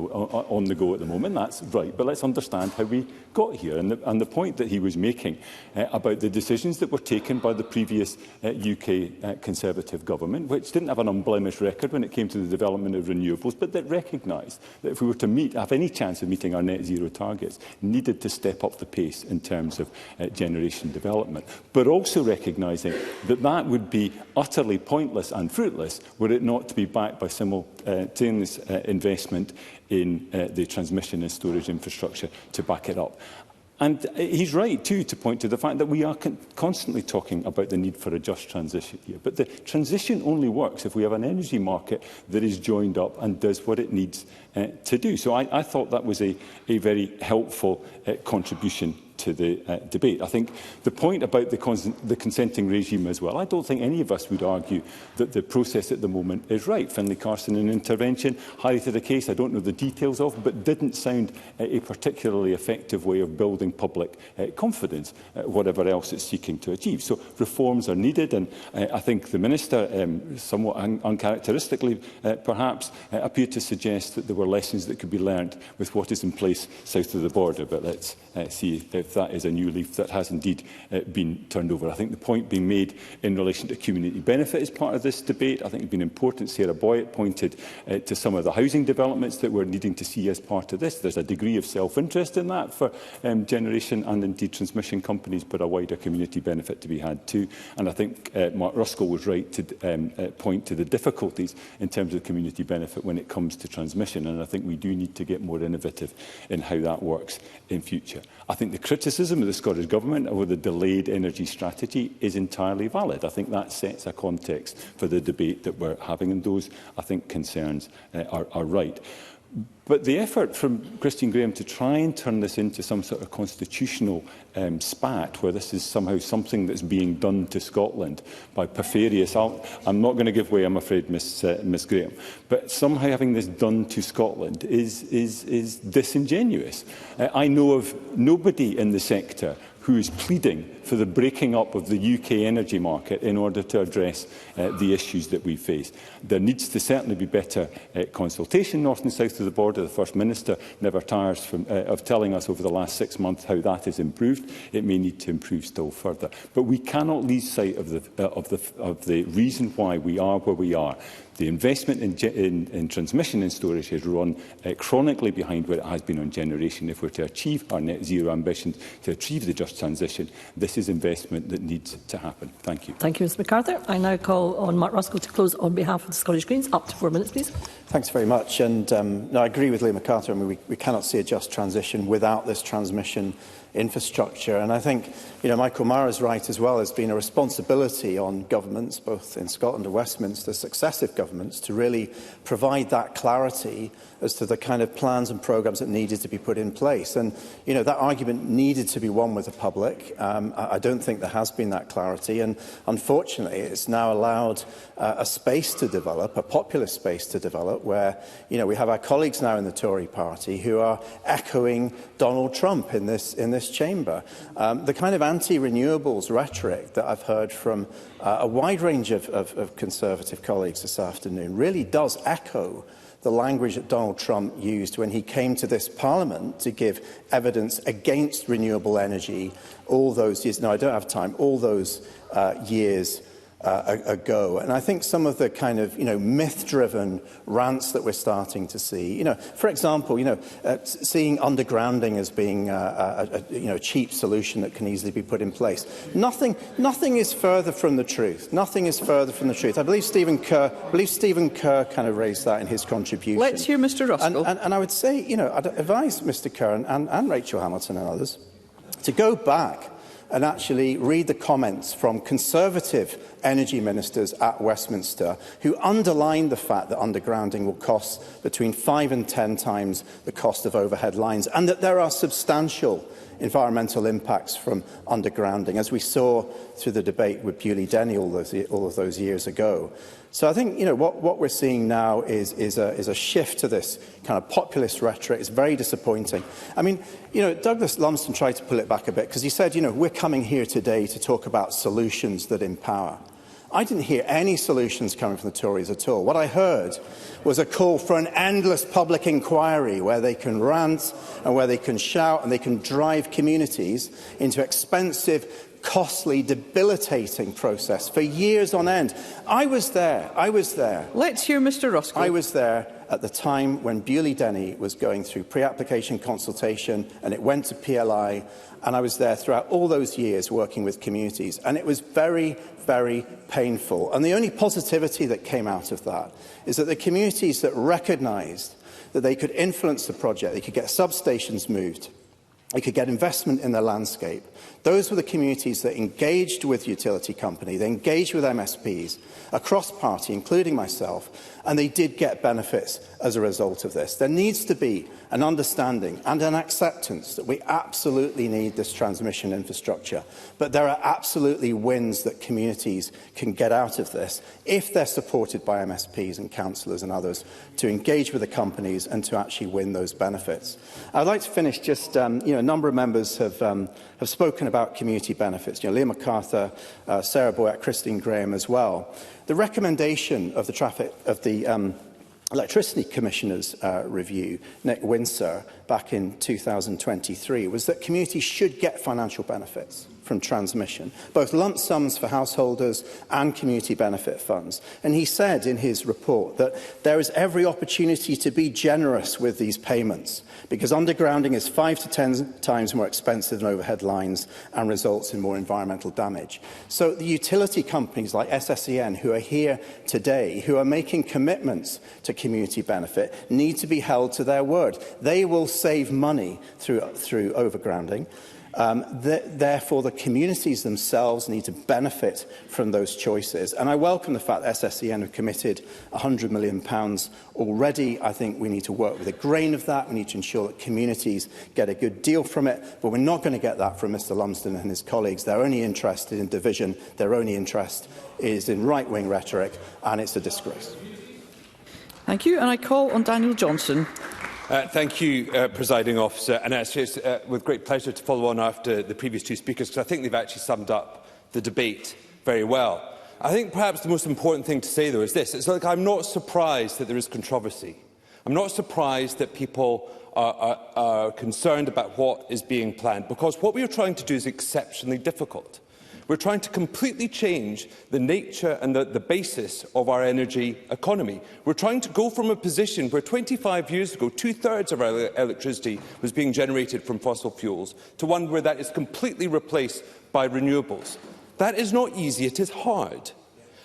the go at the moment. That's right, but let's understand how we got here. And the point that he was making about the decisions that were taken by the previous UK Conservative government, which didn't have an unblemished record when it came to the development of renewables, but that recognised that if we were to have any chance of meeting our net zero targets, needed to step up the pace in terms of generation development, but also recognising that that would be utterly pointless and fruitless were it not to be backed by simultaneous investment in the transmission and storage infrastructure to back it up. And he's right, too, to point to the fact that we are constantly talking about the need for a just transition here. But the transition only works if we have an energy market that is joined up and does what it needs to do. So I thought that was a very helpful contribution to the debate. I think the point about the consenting regime as well, I don't think any of us would argue that the process at the moment is right. Finlay Carson, an intervention, highlighted a case I don't know the details of, but didn't sound a particularly effective way of building public confidence, whatever else it's seeking to achieve. So reforms are needed, and I think the Minister, somewhat uncharacteristically perhaps, appeared to suggest that there were lessons that could be learned with what is in place south of the border. But let's see if that is a new leaf that has indeed been turned over. I think the point being made in relation to community benefit is part of this debate. I think it's been important. Sarah Boyett pointed to some of the housing developments that we're needing to see as part of this. There's a degree of self-interest in that for generation and indeed transmission companies, but a wider community benefit to be had too. And I think Mark Ruskell was right to point to the difficulties in terms of community benefit when it comes to transmission. And I think we do need to get more innovative in how that works in future. I think the criticism of the Scottish Government over the delayed energy strategy is entirely valid. I think that sets a context for the debate that we're having, and those, I think, concerns are right. But the effort from Christine Graham to try and turn this into some sort of constitutional spat, where this is somehow something that's being done to Scotland by Perfarius, I'm not going to give way, I'm afraid, Ms Graham, but somehow having this done to Scotland is disingenuous. I know of nobody in the sector who is pleading for the breaking up of the UK energy market in order to address the issues that we face. There needs to certainly be better consultation north and south of the border. The First Minister never tires of telling us over the last 6 months how that has improved. It may need to improve still further. But we cannot lose sight of the reason why we are where we are. The investment in transmission and storage has run chronically behind where it has been on generation. If we're to achieve our net zero ambitions, to achieve the just transition, this is investment that needs to happen. Thank you. Thank you, Mr MacArthur. I now call on Mark Ruskell to close on behalf of the Scottish Greens. Up to 4 minutes, please. Thanks very much. And no, I agree with Liam MacArthur. I mean, we cannot see a just transition without this transmission infrastructure. And I think, Michael Mara is right as well. There's been a responsibility on governments, both in Scotland and Westminster, successive governments, to really provide that clarity as to the kind of plans and programmes that needed to be put in place. And, that argument needed to be won with the public. I don't think there has been that clarity. And unfortunately, it's now allowed a space to develop, a populist space to develop, where, we have our colleagues now in the Tory party who are echoing Donald Trump in this chamber. The kind of anti-renewables rhetoric that I've heard from a wide range of Conservative colleagues this afternoon really does echo the language that Donald Trump used when he came to this Parliament to give evidence against renewable energy all those years. No, I don't have time. All those years ago. And I think some of the kind of, myth-driven rants that we're starting to see, for example, seeing undergrounding as being a cheap solution that can easily be put in place. Nothing is further from the truth. Nothing is further from the truth. I believe Stephen Kerr kind of raised that in his contribution. Let's hear Mr Ruskell. And I would say, I'd advise Mr Kerr and Rachel Hamilton and others to go back and actually read the comments from Conservative energy ministers at Westminster who underlined the fact that undergrounding will cost between 5 and 10 times the cost of overhead lines, and that there are substantial environmental impacts from undergrounding, as we saw through the debate with Bewley Denny all of those years ago. So I think what we're seeing now is a shift to this kind of populist rhetoric. It's very disappointing. I mean, Douglas Lumsden tried to pull it back a bit because he said, we're coming here today to talk about solutions that empower. I didn't hear any solutions coming from the Tories at all. What I heard was a call for an endless public inquiry where they can rant and where they can shout and they can drive communities into expensive, costly, debilitating process for years on end. I was there. Let's hear Mr Ruskell. I was there at the time when Bewley Denny was going through pre-application consultation and it went to PLI, and I was there throughout all those years working with communities, and it was very, very painful. And the only positivity that came out of that is that the communities that recognised that they could influence the project, they could get substations moved, they could get investment in their landscape. Those were the communities that engaged with utility company, they engaged with MSPs, across party, including myself, and they did get benefits as a result of this. There needs to be an understanding and an acceptance that we absolutely need this transmission infrastructure, but there are absolutely wins that communities can get out of this if they're supported by MSPs and councillors and others to engage with the companies and to actually win those benefits. I'd like to finish just, a number of members have spoken about community benefits. Liam MacArthur, Sarah Boyack, Christine Graham as well. The recommendation of the Electricity Commissioner's review, Nick Windsor, back in 2023, was that communities should get financial benefits from transmission, both lump sums for householders and community benefit funds. And he said in his report that there is every opportunity to be generous with these payments because undergrounding is 5 to 10 times more expensive than overhead lines and results in more environmental damage. So the utility companies like SSEN, who are here today, who are making commitments to community benefit, need to be held to their word. They will save money through overgrounding. Therefore, the communities themselves need to benefit from those choices. And I welcome the fact that SSEN have committed £100 million already. I think we need to work with a grain of that. We need to ensure that communities get a good deal from it. But we're not going to get that from Mr Lumsden and his colleagues. They're only interested in division. Their only interest is in right-wing rhetoric, and it's a disgrace. Thank you. And I call on Daniel Johnson. Thank you, Presiding Officer. And it's with great pleasure to follow on after the previous two speakers, because I think they've actually summed up the debate very well. I think perhaps the most important thing to say, though, is this. It's like I'm not surprised that there is controversy. I'm not surprised that people are concerned about what is being planned, because what we are trying to do is exceptionally difficult. We're trying to completely change the nature and the basis of our energy economy. We're trying to go from a position where 25 years ago, 2/3 of our electricity was being generated from fossil fuels, to one where that is completely replaced by renewables. That is not easy, it is hard.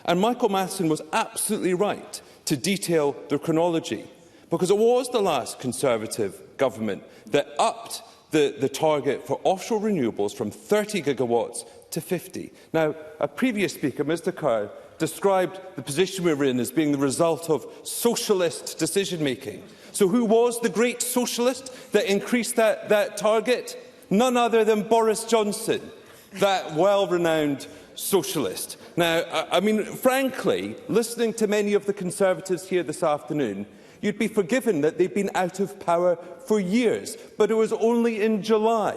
And Michael Matheson was absolutely right to detail the chronology, because it was the last Conservative government that upped the target for offshore renewables from 30 gigawatts to 50. Now, a previous speaker, Mr Kerr, described the position we were in as being the result of socialist decision-making. So who was the great socialist that increased that target? None other than Boris Johnson, that well-renowned socialist. Now, I mean, frankly, listening to many of the Conservatives here this afternoon, you'd be forgiven that they've been out of power for years, but it was only in July.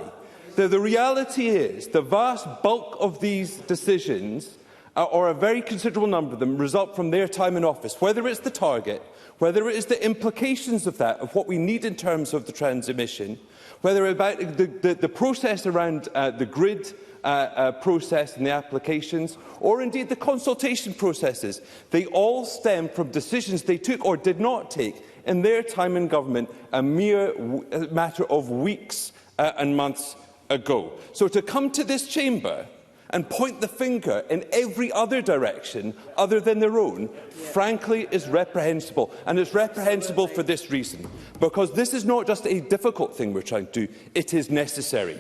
The reality is the vast bulk of these decisions, or a very considerable number of them, result from their time in office, whether it's the target, whether it is the implications of that, of what we need in terms of the transmission, whether about the process around the grid process and the applications, or indeed the consultation processes. They all stem from decisions they took or did not take in their time in government a mere matter of weeks and months ago. So to come to this chamber and point the finger in every other direction other than their own, frankly, is reprehensible. And it's reprehensible for this reason, because this is not just a difficult thing we're trying to do, it is necessary.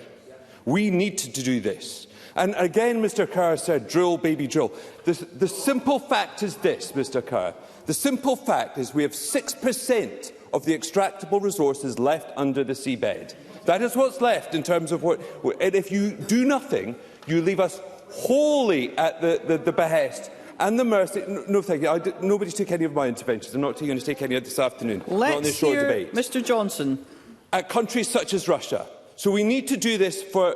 We need to do this. And again, Mr Kerr said, drill, baby, drill. The simple fact is this, Mr Kerr. The simple fact is we have 6% of the extractable resources left under the seabed. That is what's left in terms of what... And if you do nothing, you leave us wholly at the behest and the mercy... No, thank you. Nobody took any of my interventions. I'm not going to take any this afternoon. Not in this short debate. Mr Johnson. At countries such as Russia. So we need to do this for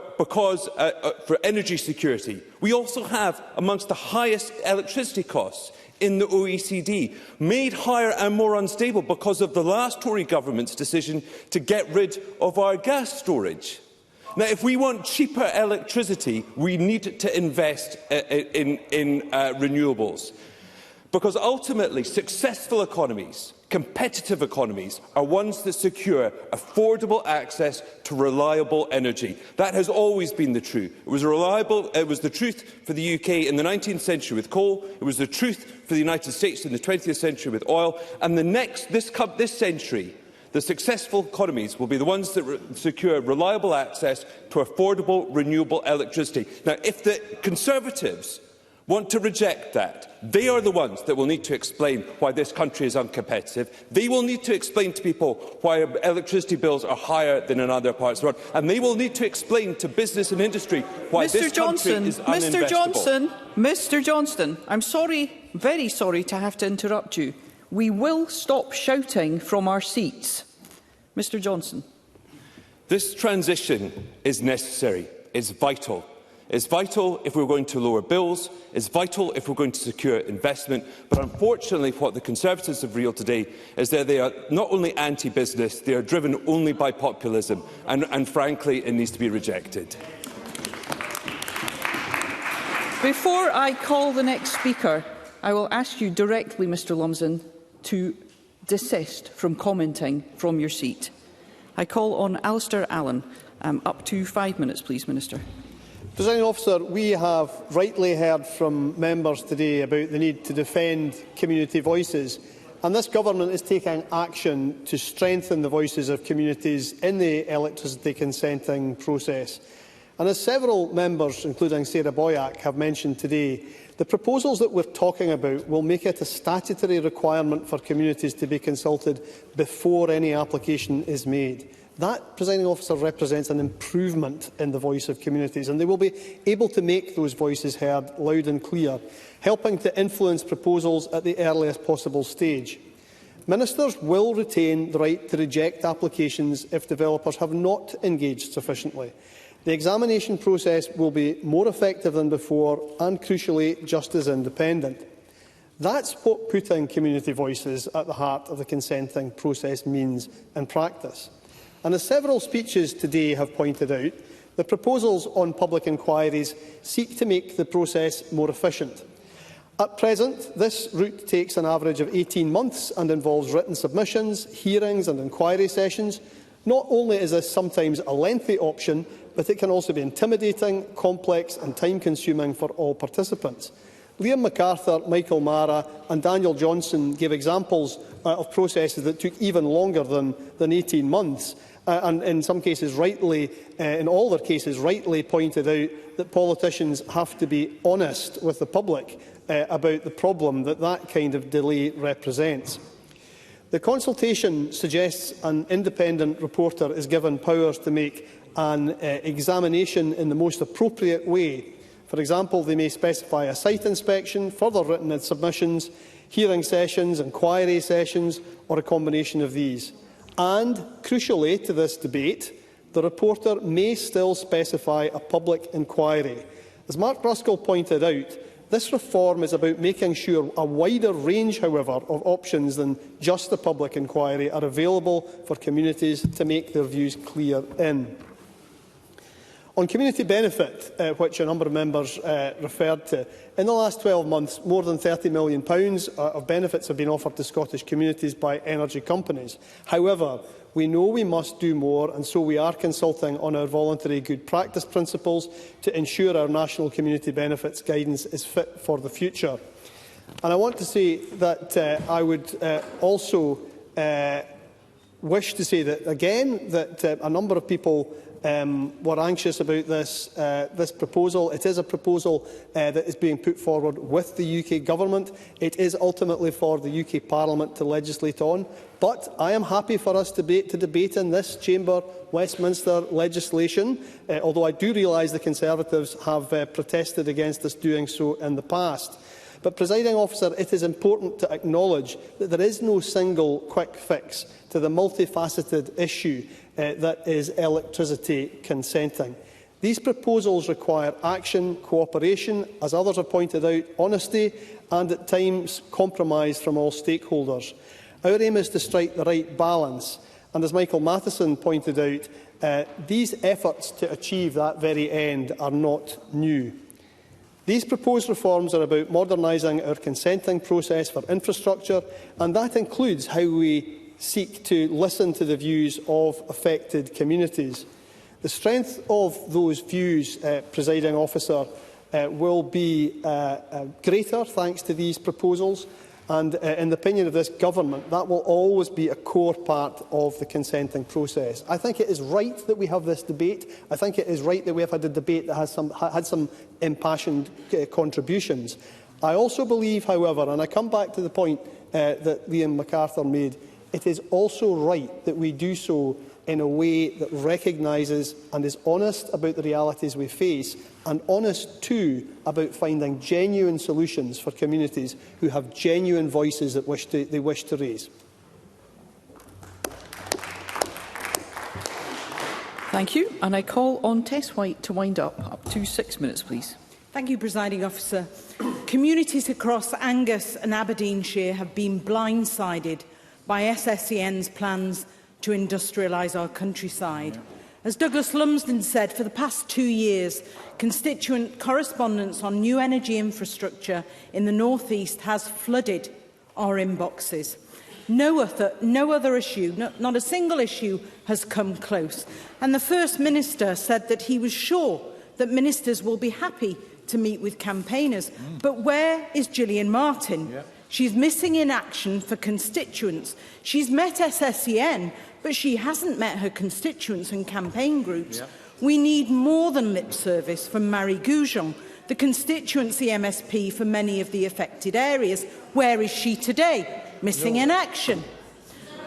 energy security. We also have amongst the highest electricity costs in the OECD, made higher and more unstable because of the last Tory government's decision to get rid of our gas storage. Now, if we want cheaper electricity, we need to invest in renewables. Because ultimately, successful economies, competitive economies, are ones that secure affordable access to reliable energy. That has always been the truth. It was the truth for the UK in the 19th century with coal. It was the truth for the United States in the 20th century with oil. And this century, the successful economies will be the ones that secure reliable access to affordable, renewable electricity. Now, if the Conservatives want to reject that, they are the ones that will need to explain why this country is uncompetitive. They will need to explain to people why electricity bills are higher than in other parts of the world. And they will need to explain to business and industry why this country is uninvestable. Mr Johnson, I'm sorry, very sorry to have to interrupt you. We will stop shouting from our seats. Mr Johnson. This transition is necessary. It's vital. It's vital if we're going to lower bills. It's vital if we're going to secure investment. But unfortunately, what the Conservatives have revealed today is that they are not only anti-business, they are driven only by populism. And frankly, it needs to be rejected. Before I call the next speaker, I will ask you directly, Mr Lumsden, to desist from commenting from your seat. I call on Alistair Allen. Up to 5 minutes, please, Minister. Presiding Officer, we have rightly heard from members today about the need to defend community voices, and this government is taking action to strengthen the voices of communities in the electricity consenting process. And as several members, including Sarah Boyack, have mentioned today, the proposals that we're talking about will make it a statutory requirement for communities to be consulted before any application is made. That, Presiding Officer, represents an improvement in the voice of communities, and they will be able to make those voices heard loud and clear, helping to influence proposals at the earliest possible stage. Ministers will retain the right to reject applications if developers have not engaged sufficiently. The examination process will be more effective than before and, crucially, just as independent. That's what putting community voices at the heart of the consenting process means in practice. And as several speeches today have pointed out, the proposals on public inquiries seek to make the process more efficient. At present, this route takes an average of 18 months and involves written submissions, hearings and inquiry sessions. Not only is this sometimes a lengthy option, but it can also be intimidating, complex and time-consuming for all participants. Liam MacArthur, Michael Mara and Daniel Johnson gave examples of processes that took even longer than 18 months. And in some cases, in all their cases, rightly pointed out that politicians have to be honest with the public about the problem that kind of delay represents. The consultation suggests an independent reporter is given powers to make an examination in the most appropriate way. For example, they may specify a site inspection, further written submissions, hearing sessions, inquiry sessions, or a combination of these. And, crucially to this debate, the reporter may still specify a public inquiry. As Mark Ruskell pointed out, this reform is about making sure a wider range, however, of options than just the public inquiry are available for communities to make their views clear in. On community benefit, which a number of members referred to, in the last 12 months, more than £30 million of benefits have been offered to Scottish communities by energy companies. However, we know we must do more, and so we are consulting on our voluntary good practice principles to ensure our national community benefits guidance is fit for the future. And I want to say that I would also wish to say that, again, that a number of people were anxious about this proposal. It is a proposal that is being put forward with the UK Government. It is ultimately for the UK Parliament to legislate on. But I am happy for us to debate in this chamber Westminster legislation, although I do realise the Conservatives have protested against us doing so in the past. But, Presiding Officer, it is important to acknowledge that there is no single quick fix to the multifaceted issue that is electricity consenting. These proposals require action, cooperation, as others have pointed out, honesty and, at times, compromise from all stakeholders. Our aim is to strike the right balance, and as Michael Matheson pointed out, these efforts to achieve that very end are not new. These proposed reforms are about modernising our consenting process for infrastructure, and that includes how we seek to listen to the views of affected communities. The strength of those views, Presiding Officer, will be greater thanks to these proposals, and in the opinion of this Government, that will always be a core part of the consenting process. I think it is right that we have this debate. I think it is right that we have had a debate that has had some impassioned contributions. I also believe, however, and I come back to the point that Liam MacArthur made, it is also right that we do so in a way that recognises and is honest about the realities we face, and honest too about finding genuine solutions for communities who have genuine voices that they wish to raise. Thank you. And I call on Tess White to wind up to 6 minutes, please. Thank you, Presiding Officer. Communities across Angus and Aberdeenshire have been blindsided by SSEN's plans to industrialise our countryside. As Douglas Lumsden said, for the past 2 years, constituent correspondence on new energy infrastructure in the North East has flooded our inboxes. No other issue, not a single issue, has come close. And the First Minister said that he was sure that ministers will be happy to meet with campaigners. But where is Gillian Martin? She's missing in action for constituents. She's met SSEN, but she hasn't met her constituents and campaign groups. We need more than lip service from Marie Goujon, the constituency MSP for many of the affected areas. Where is she today? Missing in action.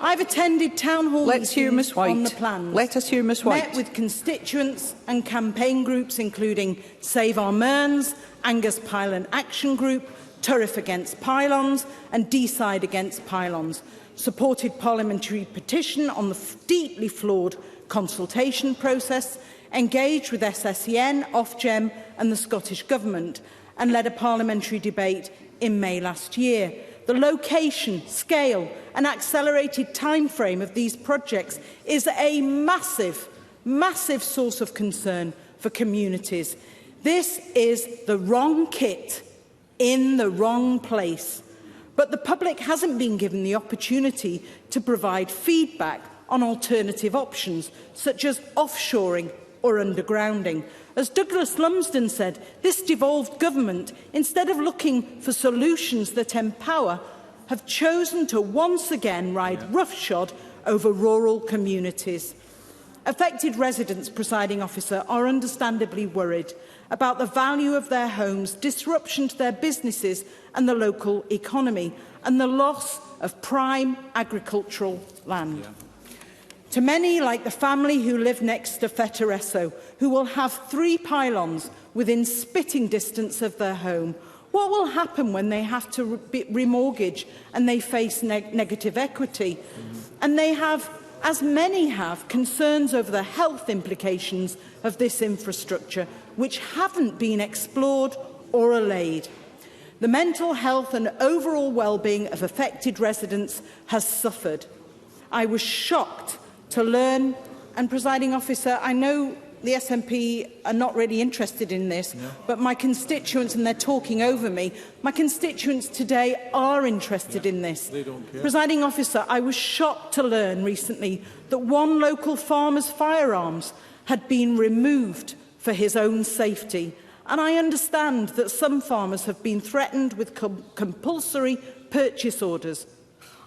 I've attended town hall meetings on the plans. Let us hear Ms White. Met with constituents and campaign groups, including Save Our Mearns, Angus Pylan Action Group, Turf against pylons and Deeside against pylons, supported parliamentary petition on the deeply flawed consultation process, engaged with SSEN, Ofgem and the Scottish Government, and led a parliamentary debate in May last year. The location, scale and accelerated timeframe of these projects is a massive source of concern for communities. This is the wrong kit in the wrong place. But the public hasn't been given the opportunity to provide feedback on alternative options, such as offshoring or undergrounding. As Douglas Lumsden said, this devolved government, instead of looking for solutions that empower, have chosen to once again ride roughshod over rural communities. Affected residents, Presiding Officer, are understandably worried about the value of their homes, disruption to their businesses and the local economy, and the loss of prime agricultural land. To many, like the family who live next to Fetteresso, who will have 3 pylons within spitting distance of their home, what will happen when they have to remortgage and they face negative equity? And they have, as many have, concerns over the health implications of this infrastructure, which haven't been explored or allayed. The mental health and overall well-being of affected residents has suffered. I was shocked to learn, and Presiding Officer, I know the SNP are not really interested in this, but my constituents, and they're talking over me, my constituents today are interested in this. They don't care. Presiding Officer, I was shocked to learn recently that one local farmer's firearms had been removed for his own safety. And I understand that some farmers have been threatened with compulsory purchase orders.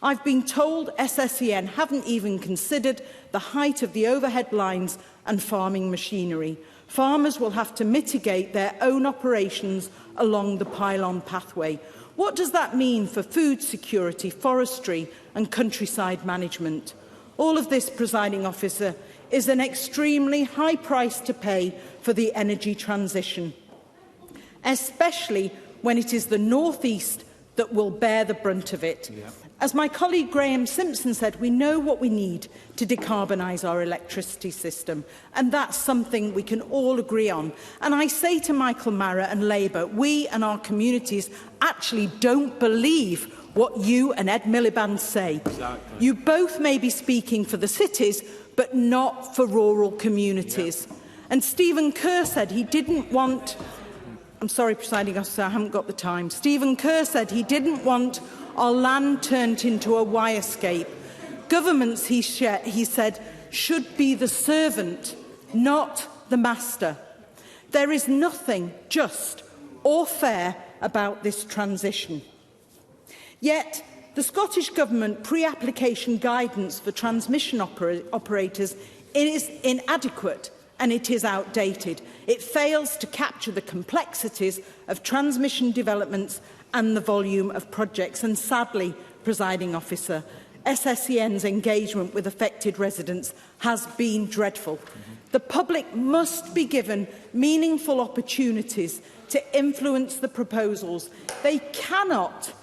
I've been told SSEN haven't even considered the height of the overhead lines and farming machinery. Farmers will have to mitigate their own operations along the pylon pathway. What does that mean for food security, forestry and countryside management? All of this, Presiding Officer, is an extremely high price to pay for the energy transition, especially when it is the North East that will bear the brunt of it. As my colleague Graham Simpson said, we know what we need to decarbonise our electricity system, and that's something we can all agree on. And I say to Michael Marra and Labour, we and our communities actually don't believe what you and Ed Miliband say. Exactly. You both may be speaking for the cities, but not for rural communities. And Stephen Kerr said he didn't want... I'm sorry, Presiding Officer, I haven't got the time. Stephen Kerr said he didn't want our land turned into a Y-escape. Governments, he said, should be the servant, not the master. There is nothing just or fair about this transition. Yet, the Scottish Government pre-application guidance for transmission operators is inadequate and it is outdated. It fails to capture the complexities of transmission developments and the volume of projects. And sadly, Presiding Officer, SSEN's engagement with affected residents has been dreadful. The public must be given meaningful opportunities to influence the proposals. They cannot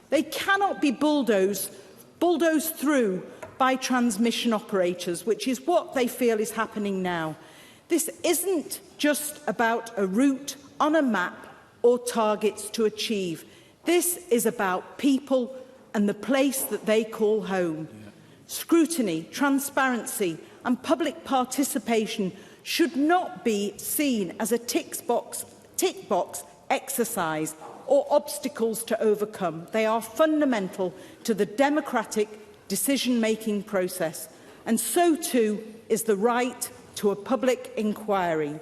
be bulldozed through by transmission operators, which is what they feel is happening now. This isn't just about a route on a map or targets to achieve. This is about people and the place that they call home. Scrutiny, transparency and public participation should not be seen as a tick box exercise or obstacles to overcome. They are fundamental to the democratic decision-making process, and so too is the right to a public inquiry.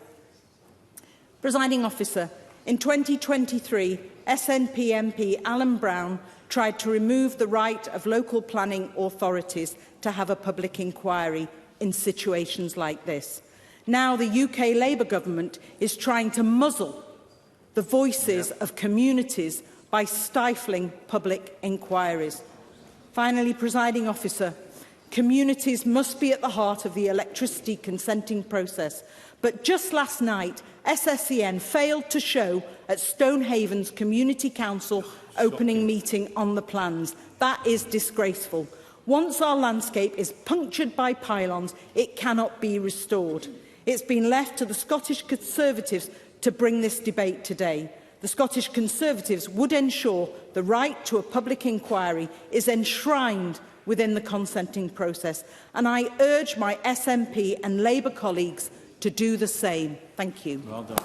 Presiding Officer, in 2023, SNP MP Alan Brown tried to remove the right of local planning authorities to have a public inquiry in situations like this. Now the UK Labour Government is trying to muzzle the voices of communities by stifling public inquiries. Finally, Presiding Officer, Communities must be at the heart of the electricity consenting process. But just last night, SSEN failed to show at Stonehaven's Community Council opening meeting on the plans. That is disgraceful. Once our landscape is punctured by pylons, it cannot be restored. It's been left to the Scottish Conservatives to bring this debate today. The Scottish Conservatives would ensure the right to a public inquiry is enshrined within the consenting process, and I urge my SNP and Labour colleagues to do the same. Thank you. Well done.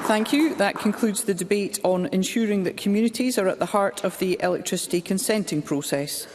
Thank you. That concludes the debate on ensuring that communities are at the heart of the electricity consenting process.